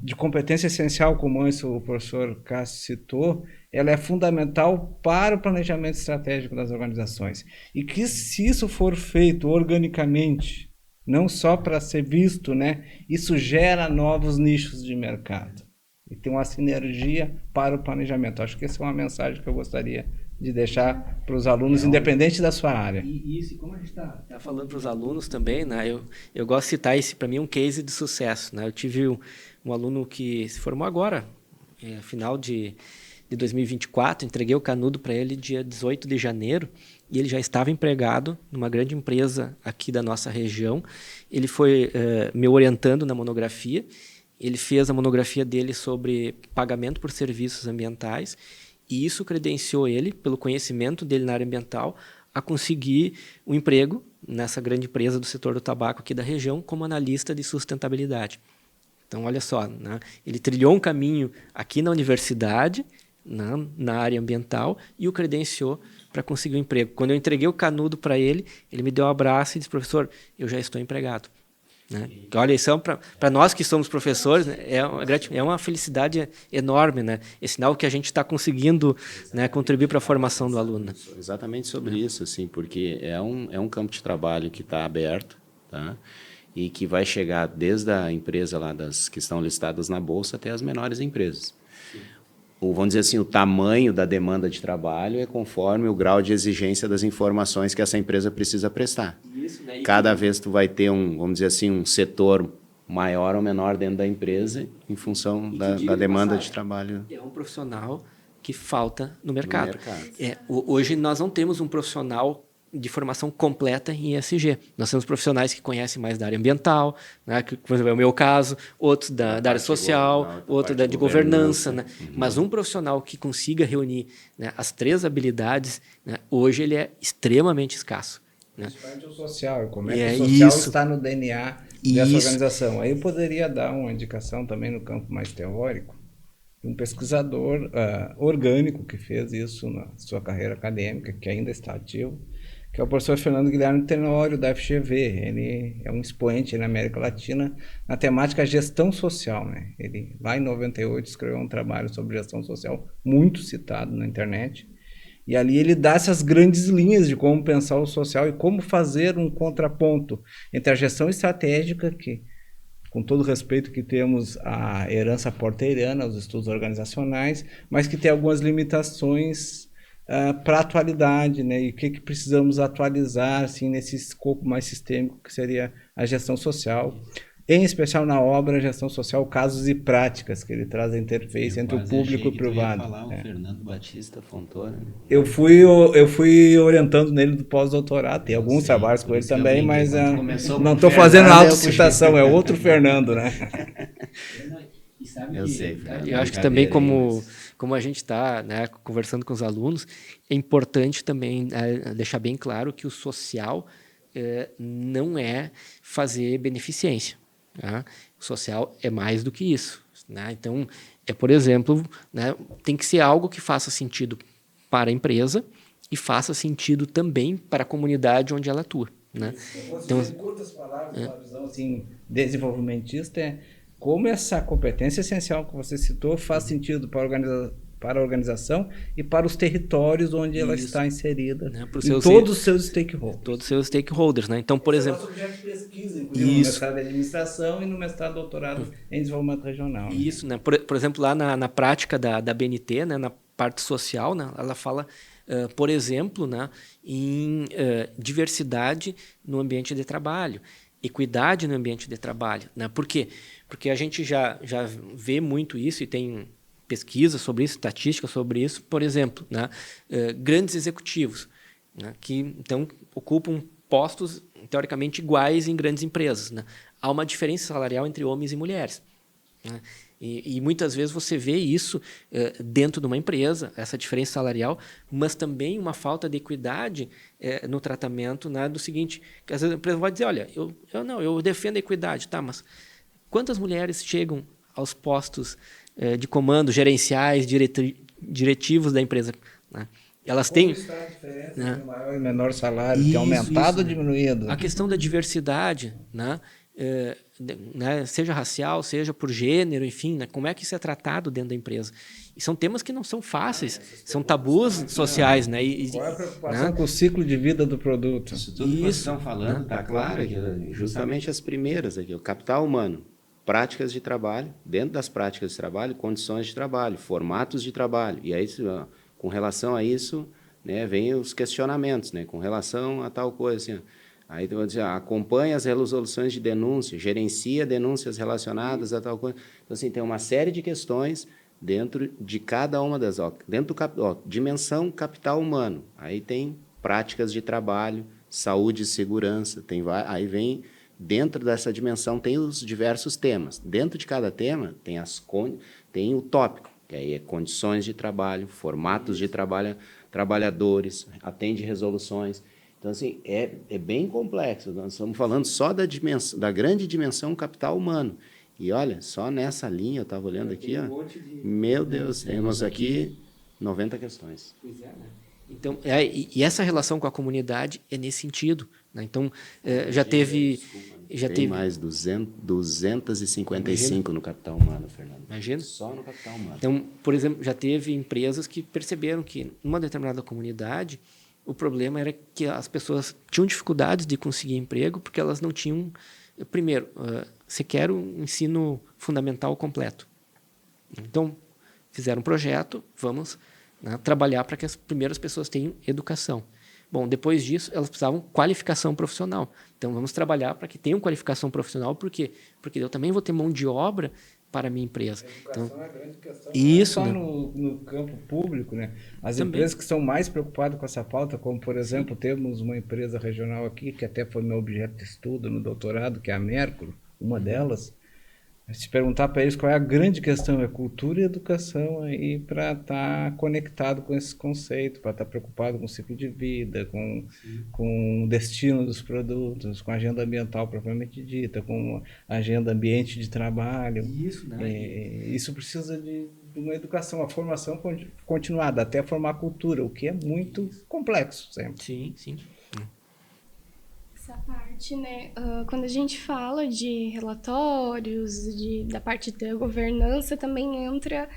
de competência essencial, como antes o professor Cássio citou, ela é fundamental para o planejamento estratégico das organizações. E que se isso for feito organicamente, não só para ser visto, né, isso gera novos nichos de mercado. E tem uma sinergia para o planejamento. Acho que essa é uma mensagem que eu gostaria de deixar para os alunos, independente da sua área. E isso, como a gente está falando para os alunos também, né, eu gosto de citar esse, para mim, um case de sucesso. Né? Eu tive um aluno que se formou agora, final de 2024, entreguei o canudo para ele dia 18 de janeiro, e ele já estava empregado numa grande empresa aqui da nossa região. Ele foi me orientando na monografia. Ele fez a monografia dele sobre pagamento por serviços ambientais, e isso credenciou ele, pelo conhecimento dele na área ambiental, a conseguir um emprego nessa grande empresa do setor do tabaco aqui da região como analista de sustentabilidade. Então, olha só, né? Ele trilhou um caminho aqui na universidade, na área ambiental, e o credenciou para conseguir um emprego. Quando eu entreguei o canudo para ele, ele me deu um abraço e disse: professor, eu já estou empregado. Né? Então, olha, isso para nós que somos professores, né, é uma felicidade enorme, né? É sinal que a gente está conseguindo, né, contribuir para a formação do aluno. Né? Exatamente sobre isso, assim, porque é um campo de trabalho que está aberto, tá? E que vai chegar desde a empresa lá que estão listadas na Bolsa até as menores empresas. Vamos dizer assim, o tamanho da demanda de trabalho é conforme o grau de exigência das informações que essa empresa precisa prestar. Isso, né? Cada vez tu vai ter vamos dizer assim, um setor maior ou menor dentro da empresa em função da demanda de trabalho. É um profissional que falta no mercado. Hoje nós não temos um profissional de formação completa em ESG. Nós temos profissionais que conhecem mais da área ambiental, né, que, por exemplo, é o meu caso, outros da área social, outros de governança. Né? Mas um profissional que consiga reunir, né, as 3 habilidades, né, hoje ele é extremamente escasso. Né? Principalmente o social, como é que o social está no DNA dessa Isso. organização. Aí eu poderia dar uma indicação também no campo mais teórico, um pesquisador orgânico que fez isso na sua carreira acadêmica, que ainda está ativo, que é o professor Fernando Guilherme Tenório, da FGV. Ele é um expoente na América Latina na temática gestão social. Né? Ele, lá em 98, escreveu um trabalho sobre gestão social, muito citado na internet, e ali ele dá essas grandes linhas de como pensar o social e como fazer um contraponto entre a gestão estratégica, que, com todo o respeito que temos à herança porteriana, aos estudos organizacionais, mas que tem algumas limitações para a atualidade, né? E o que precisamos atualizar assim, nesse escopo mais sistêmico que seria a gestão social, em especial na obra Gestão Social, Casos e Práticas, que ele traz a interface entre o público e o privado. Falar o Fernando Batista Fontoura. Eu fui orientando nele do pós-doutorado, tem alguns trabalhos com ele também, mas não estou fazendo autocitação, é outro Fernando, né? Eu sei. Eu acho que também como a gente está, né, conversando com os alunos, é importante também deixar bem claro que o social não é fazer beneficência. Tá? O social é mais do que isso. Né? Então, por exemplo, né, tem que ser algo que faça sentido para a empresa e faça sentido também para a comunidade onde ela atua. Né? Então, em curtas palavras, uma visão assim, desenvolvimentista como essa competência essencial que você citou faz sentido para a organização e para os territórios onde ela está inserida, né? E todos os seus stakeholders. Todos os seus stakeholders, né? Então, por exemplo... É o nosso objeto de pesquisa, inclusive no mestrado de administração e no mestrado de doutorado em desenvolvimento regional. Isso, né? Por exemplo, lá na prática da BNT, né? Na parte social, né? Ela fala, por exemplo, né? Em diversidade no ambiente de trabalho, equidade no ambiente de trabalho. Né? Por quê? Porque a gente já vê muito isso e tem pesquisa sobre isso, estatística sobre isso, por exemplo, né? Grandes executivos, né? Que então ocupam postos teoricamente iguais em grandes empresas. Né? Há uma diferença salarial entre homens e mulheres. Né? E muitas vezes você vê isso dentro de uma empresa, essa diferença salarial, mas também uma falta de equidade no tratamento, né, do seguinte, que às vezes a empresa vai dizer, olha, eu defendo a equidade, tá, mas quantas mulheres chegam aos postos de comando, gerenciais, diretivos da empresa? Né? Elas têm... Como está a diferença entre maior e menor salário? Tem aumentado ou diminuído? A questão da diversidade, né? Né, seja racial, seja por gênero, enfim, né, como é que isso é tratado dentro da empresa? E são temas que não são fáceis, são tabus sociais. Né, qual é a preocupação com o ciclo de vida do produto? Isso tudo que vocês estão falando está claro aqui, justamente as primeiras aqui, o capital humano, práticas de trabalho, dentro das práticas de trabalho, condições de trabalho, formatos de trabalho, e aí com relação a isso, né, vem os questionamentos, né, com relação a tal coisa assim, aí eu vou dizer, acompanha as resoluções de denúncia, gerencia denúncias relacionadas a tal coisa. Então, assim, tem uma série de questões dentro de cada uma das... dentro do dimensão capital humano. Aí tem práticas de trabalho, saúde e segurança. Aí vem, dentro dessa dimensão, tem os diversos temas. Dentro de cada tema, tem o tópico, que aí é condições de trabalho, formatos de trabalho, trabalhadores, atende resoluções... Então, assim, é bem complexo. Nós estamos falando só da grande dimensão capital humano. E olha, só nessa linha, eu estava olhando aqui, ó, meu Deus, temos aqui 90 questões. Pois é, né? Então, e essa relação com a comunidade é nesse sentido, né? Então, já teve mais 255 no capital humano, Fernando. Imagina. Só no capital humano. Então, por exemplo, já teve empresas que perceberam que numa determinada comunidade o problema era que as pessoas tinham dificuldades de conseguir emprego porque elas não tinham, primeiro, sequer um ensino fundamental completo. Então, fizeram um projeto, vamos, né, trabalhar para que as primeiras pessoas tenham educação. Bom, depois disso, elas precisavam qualificação profissional. Então, vamos trabalhar para que tenham qualificação profissional, por quê? Porque eu também vou ter mão de obra para a minha empresa. A educação então, é a grande questão. Isso, não só né? no campo público, né? As Também. empresas que estão mais preocupadas com essa pauta, como, por exemplo, temos uma empresa regional aqui, que até foi meu objeto de estudo no doutorado, que é a Mercury, uma delas. Se perguntar para eles qual é a grande questão, é cultura e educação aí para estar conectado com esse conceito, para estar preocupado com o ciclo de vida, com o destino dos produtos, com a agenda ambiental propriamente dita, com a agenda ambiente de trabalho. Isso, né? Isso precisa de uma educação, uma formação continuada, até formar a cultura, o que é muito complexo sempre. Sim, sim. Essa parte, né, quando a gente fala de relatórios, da parte da governança, também entra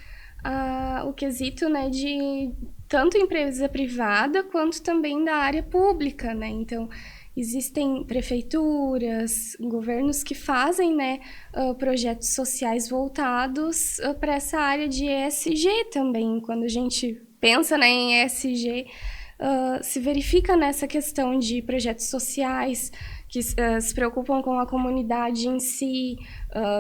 o quesito, né, de tanto empresa privada quanto também da área pública, né? Então, existem prefeituras, governos que fazem, né, projetos sociais voltados para essa área de ESG também. Quando a gente pensa, né, em ESG, se verifica nessa questão de projetos sociais que se preocupam com a comunidade em si,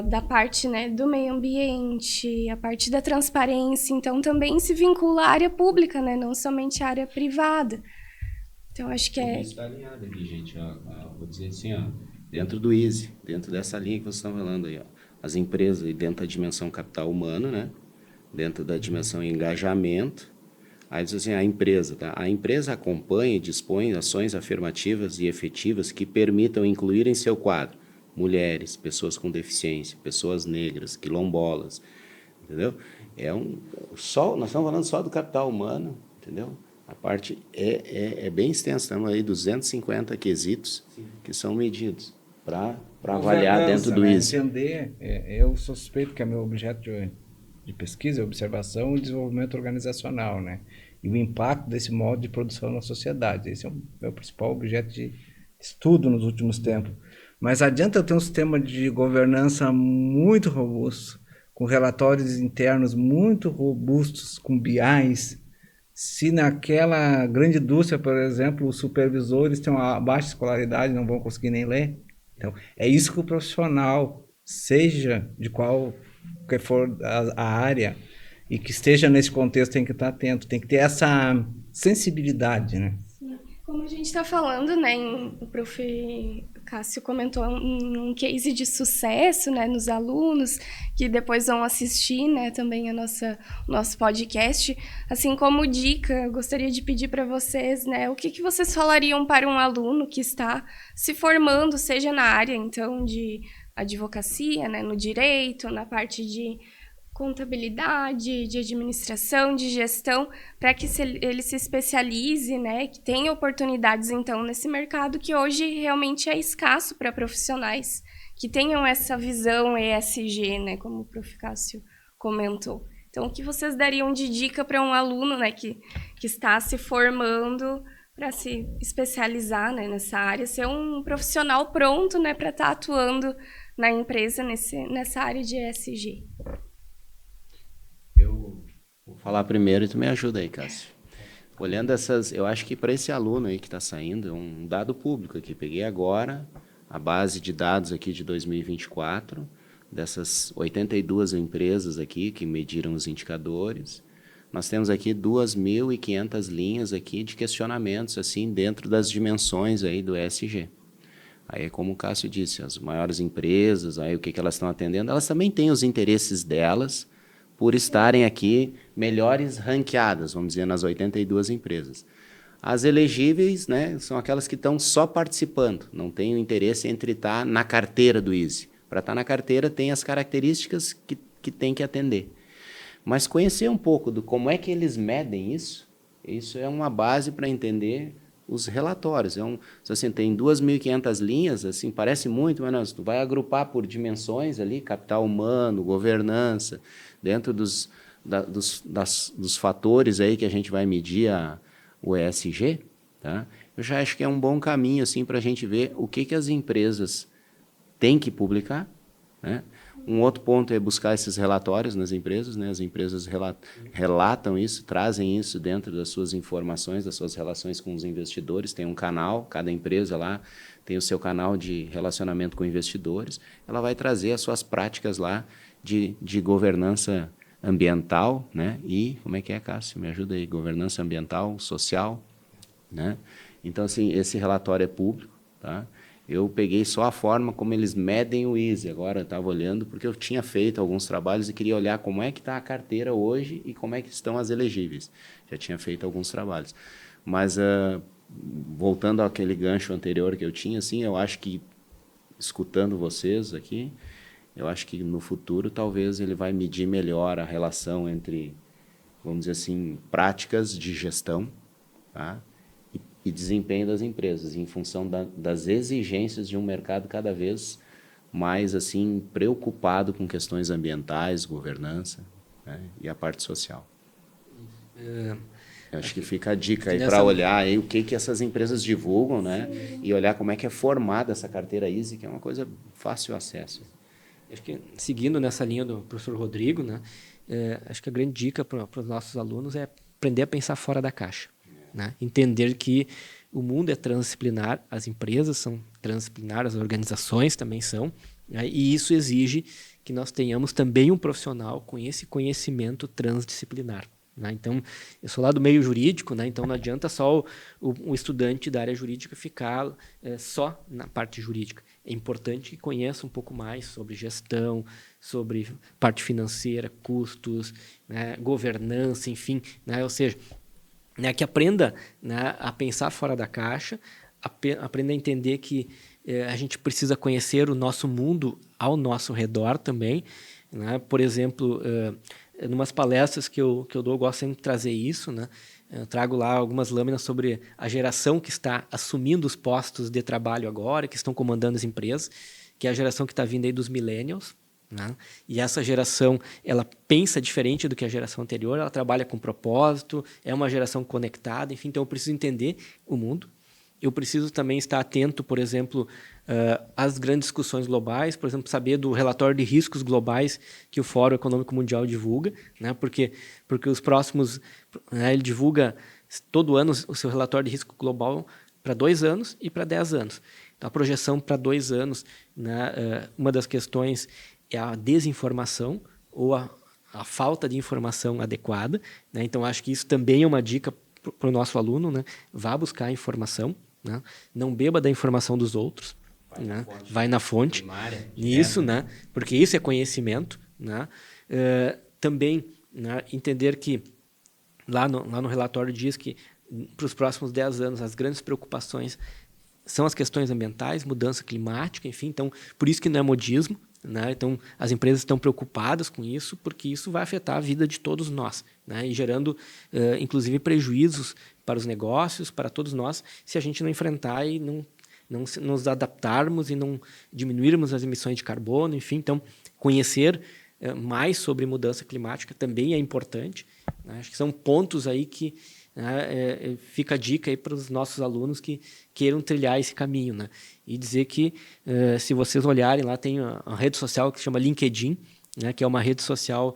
da parte, né, do meio ambiente, a parte da transparência. Então, também se vincula à área pública, né, não somente à área privada. Então, acho que Isso está alinhado aqui, gente. Vou dizer assim, dentro do EASY, dentro dessa linha que vocês estão falando aí, as empresas dentro da dimensão capital humano, né, dentro da dimensão engajamento. Aí diz assim, a empresa, tá? A empresa acompanha e dispõe de ações afirmativas e efetivas que permitam incluir em seu quadro mulheres, pessoas com deficiência, pessoas negras, quilombolas, entendeu? Nós estamos falando só do capital humano, entendeu? A parte é bem extensa, estamos aí 250 quesitos que são medidos para avaliar dentro do ISO. Entender, eu sou suspeito que é meu objeto de pesquisa, observação e desenvolvimento organizacional, né? E o impacto desse modo de produção na sociedade. Esse é o meu principal objeto de estudo nos últimos tempos. Mas adianta eu ter um sistema de governança muito robusto, com relatórios internos muito robustos, com BIs, se naquela grande indústria, por exemplo, os supervisores têm uma baixa escolaridade, não vão conseguir nem ler. Então, é isso que o profissional, seja de qual que for a área, e que esteja nesse contexto, tem que estar atento, tem que ter essa sensibilidade, né? Sim. Como a gente está falando, né, o prof. Cássio comentou um case de sucesso, né, nos alunos, que depois vão assistir, né, também o nosso podcast. Assim como dica, eu gostaria de pedir para vocês, né, o que vocês falariam para um aluno que está se formando, seja na área, então, de advocacia, né, no direito, na parte de contabilidade, de administração, de gestão, para que ele se especialize, né, que tenha oportunidades, então, nesse mercado que hoje realmente é escasso para profissionais que tenham essa visão ESG, né, como o prof. Cássio comentou. Então, o que vocês dariam de dica para um aluno, né, que está se formando para se especializar, né, nessa área, ser um profissional pronto, né, para estar atuando na empresa nessa área de ESG? Eu vou falar primeiro e tu me ajuda aí, Cássio. Olhando eu acho que para esse aluno aí que está saindo, é um dado público aqui. Peguei agora a base de dados aqui de 2024, dessas 82 empresas aqui que mediram os indicadores. Nós temos aqui 2.500 linhas aqui de questionamentos, assim, dentro das dimensões aí do ESG. Aí, como o Cássio disse, as maiores empresas, aí o que elas estão atendendo, elas também têm os interesses delas, por estarem aqui melhores ranqueadas, vamos dizer, nas 82 empresas. As elegíveis, né, são aquelas que estão só participando, não têm o interesse entre estar na carteira do ISE. Para estar na carteira tem as características que tem que atender. Mas conhecer um pouco do como é que eles medem isso é uma base para entender os relatórios. Assim, tem 2.500 linhas, assim, parece muito, mas não, tu vai agrupar por dimensões ali, capital humano, governança, dentro dos fatores aí que a gente vai medir o ESG, tá? Eu já acho que é um bom caminho assim, para a gente ver o que as empresas têm que publicar, né? Um outro ponto é buscar esses relatórios nas empresas, né? As empresas relatam isso, trazem isso dentro das suas informações, das suas relações com os investidores. Tem um canal, cada empresa lá tem o seu canal de relacionamento com investidores. Ela vai trazer as suas práticas lá de governança ambiental, né? E, como é que é, Cássio? Me ajuda aí. Governança ambiental, social, né? Então, assim, esse relatório é público, tá? Eu peguei só a forma como eles medem o ISE. Agora eu estava olhando, porque eu tinha feito alguns trabalhos e queria olhar como é que está a carteira hoje e como é que estão as elegíveis. Já tinha feito alguns trabalhos. Mas, voltando àquele gancho anterior que eu tinha, assim, eu acho que, escutando vocês aqui, eu acho que no futuro talvez ele vai medir melhor a relação entre, vamos dizer assim, práticas de gestão, tá? E desempenho das empresas, em função das exigências de um mercado cada vez mais assim preocupado com questões ambientais, governança, né, e a parte social. Eu acho que fica a dica aí para olhar aí o que essas empresas divulgam, né, e olhar como é que é formada essa carteira ISE, que é uma coisa fácil acesso. Acho que, seguindo nessa linha do professor Rodrigo, né, acho que a grande dica para os nossos alunos é aprender a pensar fora da caixa. Né? Entender que o mundo é transdisciplinar, as empresas são transdisciplinares, as organizações também são, né? E isso exige que nós tenhamos também um profissional com esse conhecimento transdisciplinar. Né? Então, eu sou lá do meio jurídico, né? Então não adianta só o estudante da área jurídica ficar só na parte jurídica. É importante que conheça um pouco mais sobre gestão, sobre parte financeira, custos, né? Governança, enfim, né? Ou seja, né, que aprenda, né, a pensar fora da caixa, aprenda a entender que a gente precisa conhecer o nosso mundo ao nosso redor também. Né? Por exemplo, em umas palestras que eu dou, eu gosto sempre de trazer isso. Né? Eu trago lá algumas lâminas sobre a geração que está assumindo os postos de trabalho agora, que estão comandando as empresas, que é a geração que está vindo aí dos millennials. Né? E essa geração, ela pensa diferente do que a geração anterior, ela trabalha com propósito, é uma geração conectada, enfim, então eu preciso entender o mundo. Eu preciso também estar atento, por exemplo, às grandes discussões globais, por exemplo, saber do relatório de riscos globais que o Fórum Econômico Mundial divulga, né? Porque os próximos, né, ele divulga todo ano o seu relatório de risco global para 2 anos e para 10 anos. Então, a projeção para 2 anos, né, uma das questões é a desinformação ou a falta de informação adequada. Né? Então, acho que isso também é uma dica para o nosso aluno. Né? Vá buscar informação, né? Não beba da informação dos outros. Né? Vai na fonte. Primária, isso, né? Porque isso é conhecimento. Né? Também, né, entender que lá no relatório diz que para os próximos 10 anos as grandes preocupações são as questões ambientais, mudança climática, enfim. Então, por isso que não é modismo. Né? Então, as empresas estão preocupadas com isso, porque isso vai afetar a vida de todos nós, né? E gerando, inclusive, prejuízos para os negócios, para todos nós, se a gente não enfrentar e não nos adaptarmos e não diminuirmos as emissões de carbono, enfim. Então, conhecer mais sobre mudança climática também é importante. Né? Acho que são pontos aí que fica a dica aí para os nossos alunos que queiram trilhar esse caminho, né? E dizer que, se vocês olharem lá, tem uma rede social que se chama LinkedIn, né? Que é uma rede social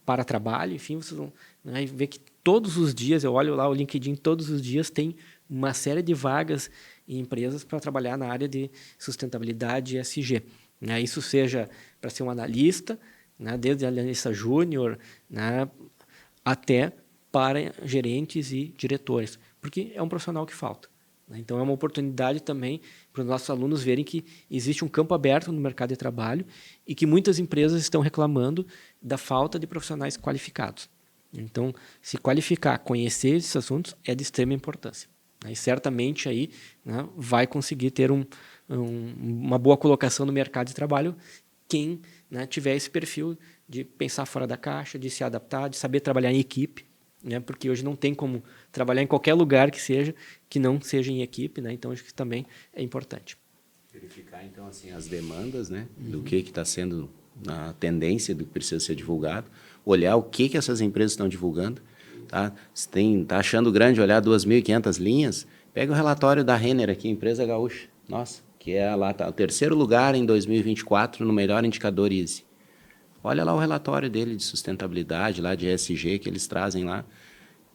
para trabalho. Enfim, vocês vão, né, ver que todos os dias, eu olho lá o LinkedIn, todos os dias tem uma série de vagas em empresas para trabalhar na área de sustentabilidade e ESG. Né? Isso seja para ser um analista, né? Desde analista júnior, né, até para gerentes e diretores, porque é um profissional que falta. Né? Então, é uma oportunidade também para os nossos alunos verem que existe um campo aberto no mercado de trabalho e que muitas empresas estão reclamando da falta de profissionais qualificados. Então, se qualificar, conhecer esses assuntos é de extrema importância. Né? E certamente aí, né, vai conseguir ter uma boa colocação no mercado de trabalho quem, né, tiver esse perfil de pensar fora da caixa, de se adaptar, de saber trabalhar em equipe, né, porque hoje não tem como trabalhar em qualquer lugar que não seja em equipe, né, então acho que também é importante. Verificar, então, assim, as demandas, né, do que está sendo a tendência do que precisa ser divulgado, olhar o que essas empresas estão divulgando, tá? Se tá achando grande olhar 2.500 linhas, pega o relatório da Renner aqui, empresa gaúcha, nossa, que é lá, tá, o 3º lugar em 2024 no melhor indicador ISE. Olha lá o relatório dele de sustentabilidade, lá de ESG que eles trazem lá,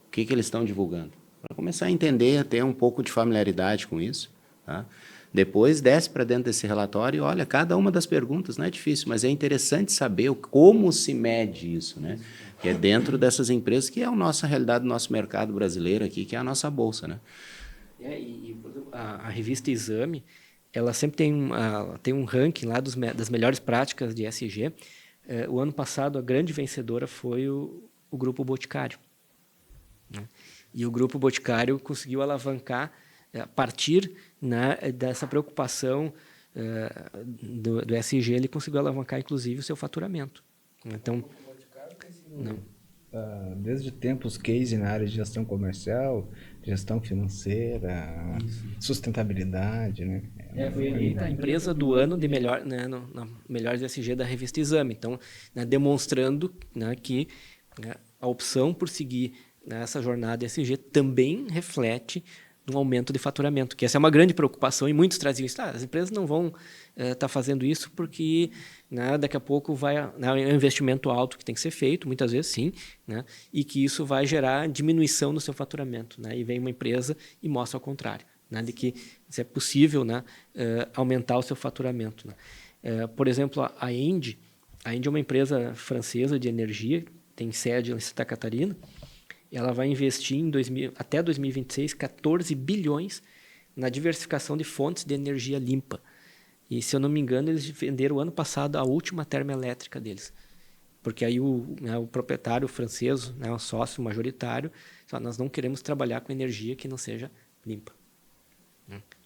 o que eles estão divulgando. Para começar a entender, a ter um pouco de familiaridade com isso, tá? Depois desce para dentro desse relatório e olha cada uma das perguntas, não é difícil, mas é interessante saber como se mede isso, né? Que é dentro dessas empresas, que é a nossa realidade do nosso mercado brasileiro aqui, que é a nossa bolsa, né? Por exemplo, a revista Exame, ela sempre tem um ranking lá das melhores práticas de ESG. O ano passado, a grande vencedora foi o Grupo Boticário, né? E o Grupo Boticário conseguiu alavancar, a partir, né, dessa preocupação do ESG, ele conseguiu alavancar, inclusive, o seu faturamento. Então, não. Desde tempos case na área de gestão comercial, gestão financeira, sustentabilidade, né? Foi eleita a empresa do ano de melhor, né, na melhor ESG da revista Exame. Então, né, demonstrando, né, que, né, a opção por seguir nessa jornada ESG também reflete um aumento de faturamento, que essa é uma grande preocupação e muitos traziam isso. As empresas não vão estar fazendo isso porque, né, daqui a pouco né, é um investimento alto que tem que ser feito, muitas vezes sim, né, e que isso vai gerar diminuição no seu faturamento, né, e vem uma empresa e mostra ao contrário, né, de que é possível, né, aumentar o seu faturamento, né. Por exemplo, a Engie é uma empresa francesa de energia, tem sede em Santa Catarina. Ela vai investir até 2026 14 bilhões na diversificação de fontes de energia limpa. E, se eu não me engano, eles venderam ano passado a última termoelétrica deles. Porque aí o proprietário francês, né, o sócio majoritário, fala, nós não queremos trabalhar com energia que não seja limpa.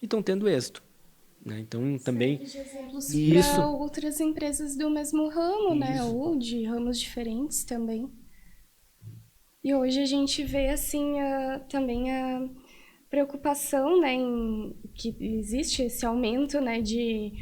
E estão tendo êxito, né? Então, também... De exemplos para outras empresas do mesmo ramo, né? Ou de ramos diferentes também. E hoje a gente vê, assim, também a preocupação, né, que existe esse aumento, né, de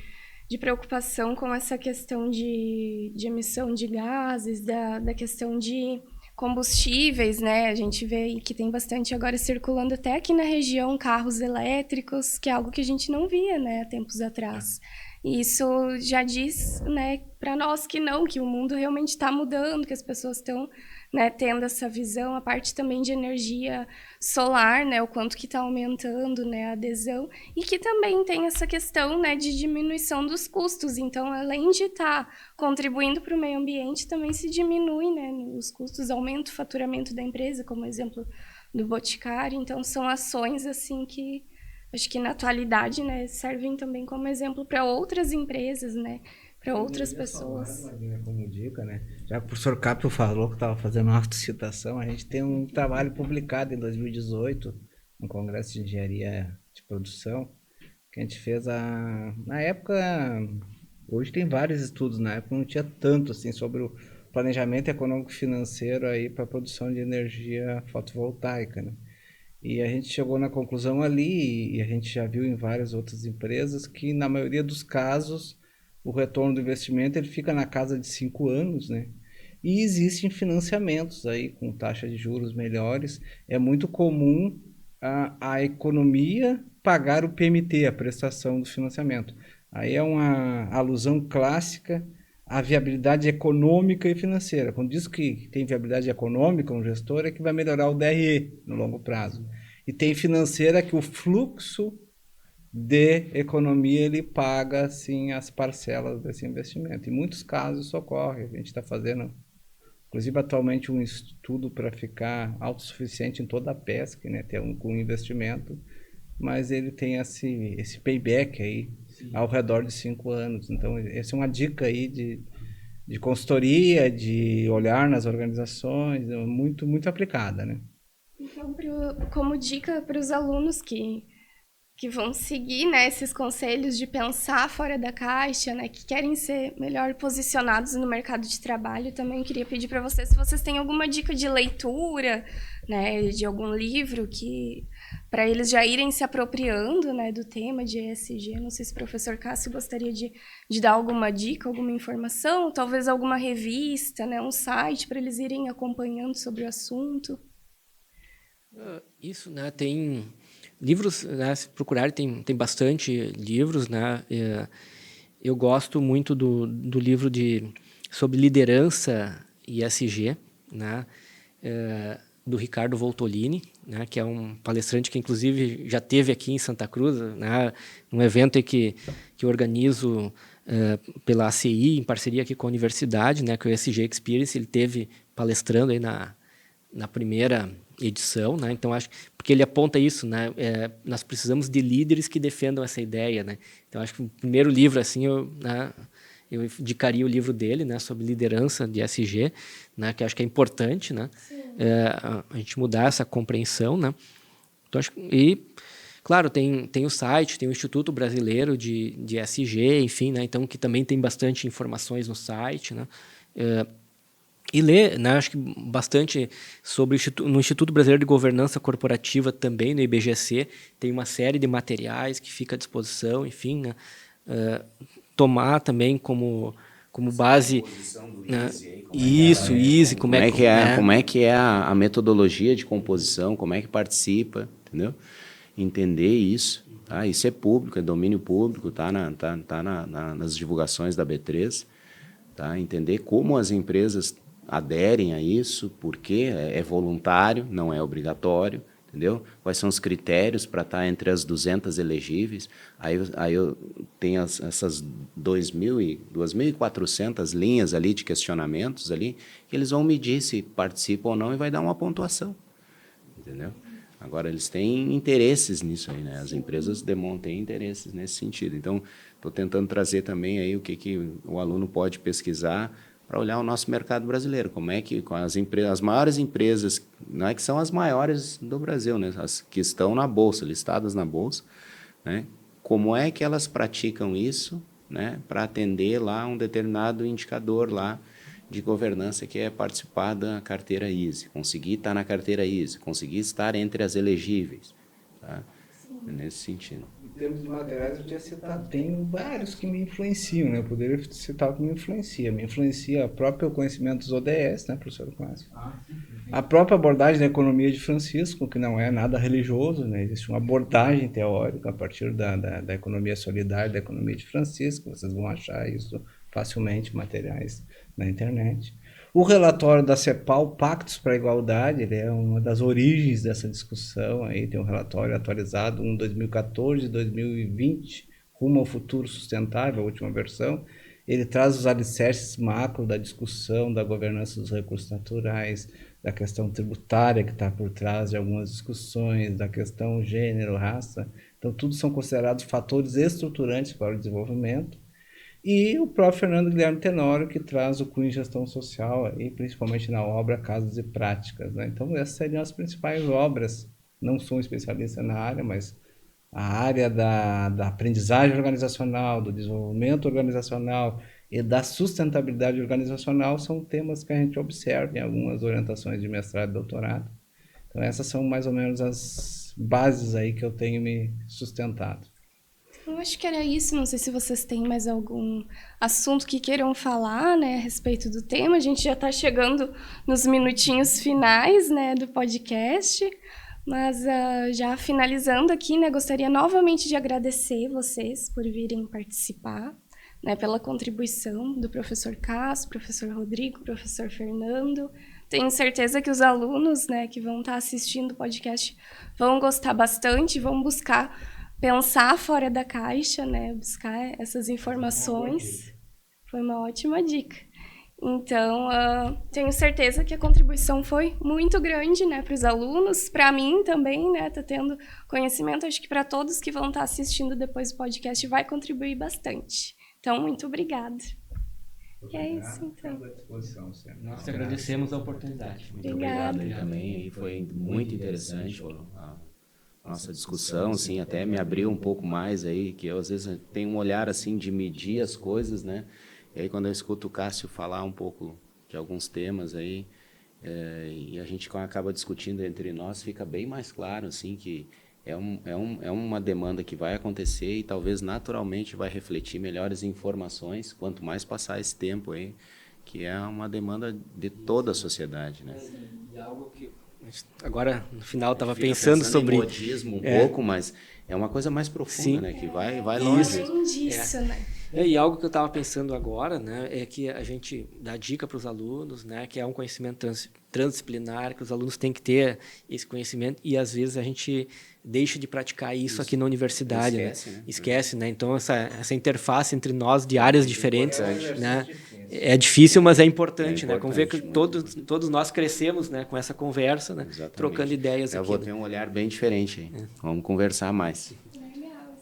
preocupação com essa questão de emissão de gases, da questão de combustíveis, né? A gente vê que tem bastante agora circulando até aqui na região carros elétricos, que é algo que a gente não via, né, há tempos atrás. E isso já diz, né, para nós que o mundo realmente está mudando, que as pessoas estão, né, tendo essa visão, a parte também de energia solar, né, o quanto que está aumentando, né, a adesão, e que também tem essa questão, né, de diminuição dos custos. Então, além de estar contribuindo para o meio ambiente, também se diminui, né, os custos, aumenta o faturamento da empresa, como exemplo do Boticário. Então, são ações assim que acho que na atualidade, né, servem também como exemplo para outras empresas, né, para outras pessoas. Como dica, né? Já que o professor Capio falou que estava fazendo uma autocitação, a gente tem um trabalho publicado em 2018, no Congresso de Engenharia de Produção, que a gente fez na época, hoje tem vários estudos, na época não tinha tanto assim sobre o planejamento econômico financeiro aí para a produção de energia fotovoltaica, né? E a gente chegou na conclusão ali, e a gente já viu em várias outras empresas, que na maioria dos casos o retorno do investimento ele fica na casa de 5 anos, né? E existem financiamentos aí com taxa de juros melhores. É muito comum a economia pagar o PMT, a prestação do financiamento. Aí é uma alusão clássica à viabilidade econômica e financeira. Quando diz que tem viabilidade econômica, um gestor é que vai melhorar o DRE no longo prazo. E tem financeira que o fluxo de economia ele paga assim as parcelas desse investimento. Em muitos casos isso ocorre. A gente está fazendo, inclusive atualmente, um estudo para ficar autossuficiente em toda a pesca, né? Ter um investimento, mas ele tem esse payback aí, sim, ao redor de 5 anos. Então, essa é uma dica aí de consultoria, de olhar nas organizações, muito, muito aplicada, né? Então, como dica para os alunos que que vão seguir, né, esses conselhos de pensar fora da caixa, né, que querem ser melhor posicionados no mercado de trabalho. Também queria pedir para vocês se vocês têm alguma dica de leitura, né, de algum livro que para eles já irem se apropriando, né, do tema de ESG. Não sei se o professor Cássio gostaria de dar alguma dica, alguma informação, talvez alguma revista, né, um site para eles irem acompanhando sobre o assunto. Isso, né, tem livros, né, se procurarem, tem bastante livros, né, eu gosto muito do livro sobre liderança e ESG, né, do Ricardo Voltolini, né, que é um palestrante que, inclusive, já esteve aqui em Santa Cruz, né, num evento que eu organizo pela ACI, em parceria aqui com a universidade, né, que é o ESG Experience. Ele esteve palestrando aí na primeira edição, né? Então acho porque ele aponta isso, né? Nós precisamos de líderes que defendam essa ideia, né? Então acho que o primeiro livro assim eu indicaria o livro dele, né? Sobre liderança de ESG, né? Que acho que é importante, né? A gente mudar essa compreensão, né? Então claro, tem o site, tem o Instituto Brasileiro de ESG, enfim, né? Então que também tem bastante informações no site, né? E ler, né, acho que bastante sobre no Instituto Brasileiro de Governança Corporativa também, no IBGC, tem uma série de materiais que fica à disposição, enfim, né, tomar também como base, né, ISE, como é que é a metodologia de composição, como é que participa, entendeu? Entender isso, tá? Isso é público, é domínio público, tá nas divulgações da B3, tá? Entender como as empresas aderem a isso, porque é voluntário, não é obrigatório, entendeu? Quais são os critérios para estar entre as 200 elegíveis? Aí eu tenho essas 2.400 linhas ali de questionamentos ali, que eles vão medir se participam ou não e vai dar uma pontuação, entendeu? Agora, eles têm interesses nisso aí, né? As empresas têm interesses nesse sentido. Então, estou tentando trazer também aí o que o aluno pode pesquisar para olhar o nosso mercado brasileiro, como é que com as maiores empresas, não é que são as maiores do Brasil, né, as que estão na bolsa, listadas na bolsa, né, como é que elas praticam isso, né, para atender lá um determinado indicador lá de governança que é participar da carteira ISE, conseguir estar na carteira ISE, conseguir estar entre as elegíveis, tá? É nesse sentido. Em termos de materiais, eu tinha citado, tem vários que me influenciam, né? Eu poderia citar o que me influencia. Me influencia o próprio conhecimento dos ODS, né, professor Clássico? A própria abordagem da economia de Francisco, que não é nada religioso, né? Existe uma abordagem teórica a partir da economia solidária, da economia de Francisco. Vocês vão achar isso facilmente, materiais na internet. O relatório da CEPAL, Pactos para a Igualdade, ele é uma das origens dessa discussão. Aí tem um relatório atualizado em 2014 e 2020, Rumo ao Futuro Sustentável, a última versão. Ele traz os alicerces macro da discussão da governança dos recursos naturais, da questão tributária que está por trás de algumas discussões, da questão gênero, raça. Então, tudo são considerados fatores estruturantes para o desenvolvimento. E o próprio Fernando Guilherme Tenório, que traz o cunho de gestão social, aí, principalmente na obra Casos e Práticas, né? Então, essas seriam as principais obras. Não sou um especialista na área, mas a área da aprendizagem organizacional, do desenvolvimento organizacional e da sustentabilidade organizacional são temas que a gente observa em algumas orientações de mestrado e doutorado. Então, essas são mais ou menos as bases aí que eu tenho me sustentado. Eu acho que era isso. Não sei se vocês têm mais algum assunto que queiram falar, né, a respeito do tema. A gente já está chegando nos minutinhos finais, né, do podcast. Mas já finalizando aqui, né, gostaria novamente de agradecer vocês por virem participar, né, pela contribuição do professor Cássio, professor Rodrigo, professor Fernando. Tenho certeza que os alunos, né, que vão estar assistindo o podcast vão gostar bastante, vão buscar pensar fora da caixa, né? Buscar essas informações. Foi uma ótima dica. Então, tenho certeza que a contribuição foi muito grande, né, para os alunos, para mim também, né, tá tendo conhecimento. Acho que para todos que vão estar assistindo depois do podcast vai contribuir bastante. Então, muito obrigada. E é isso, então. Nós agradecemos a oportunidade. Muito obrigado aí também. Foi muito interessante nossa discussão, assim, até me abriu um pouco mais aí, que eu às vezes tenho um olhar assim de medir as coisas, né? E aí quando eu escuto o Cássio falar um pouco de alguns temas aí, e a gente acaba discutindo entre nós, fica bem mais claro assim que é uma demanda que vai acontecer e talvez naturalmente vai refletir melhores informações quanto mais passar esse tempo aí, que é uma demanda de toda a sociedade, né? E algo que agora no final estava pensando sobre em modismo pouco, mas é uma coisa mais profunda, né? Que vai longe. Além disso, né? E algo que eu estava pensando agora, né, é que a gente dá dica para os alunos, né, que é um conhecimento transdisciplinar, que os alunos têm que ter esse conhecimento e às vezes a gente deixa de praticar isso aqui na universidade, esquece, né? Então essa interface entre nós de áreas diferentes, né, é difícil, mas é importante, né? Vamos ver que todos nós crescemos, né, com essa conversa, né, trocando ideias aqui. Eu vou ter um olhar bem diferente aí. Vamos conversar mais.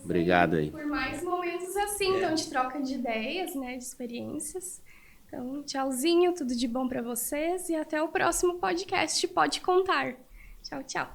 Obrigado aí. Por mais momentos assim, então, de troca de ideias, né, de experiências. Então, tchauzinho, tudo de bom para vocês e até o próximo podcast Pode Contar. Tchau, tchau.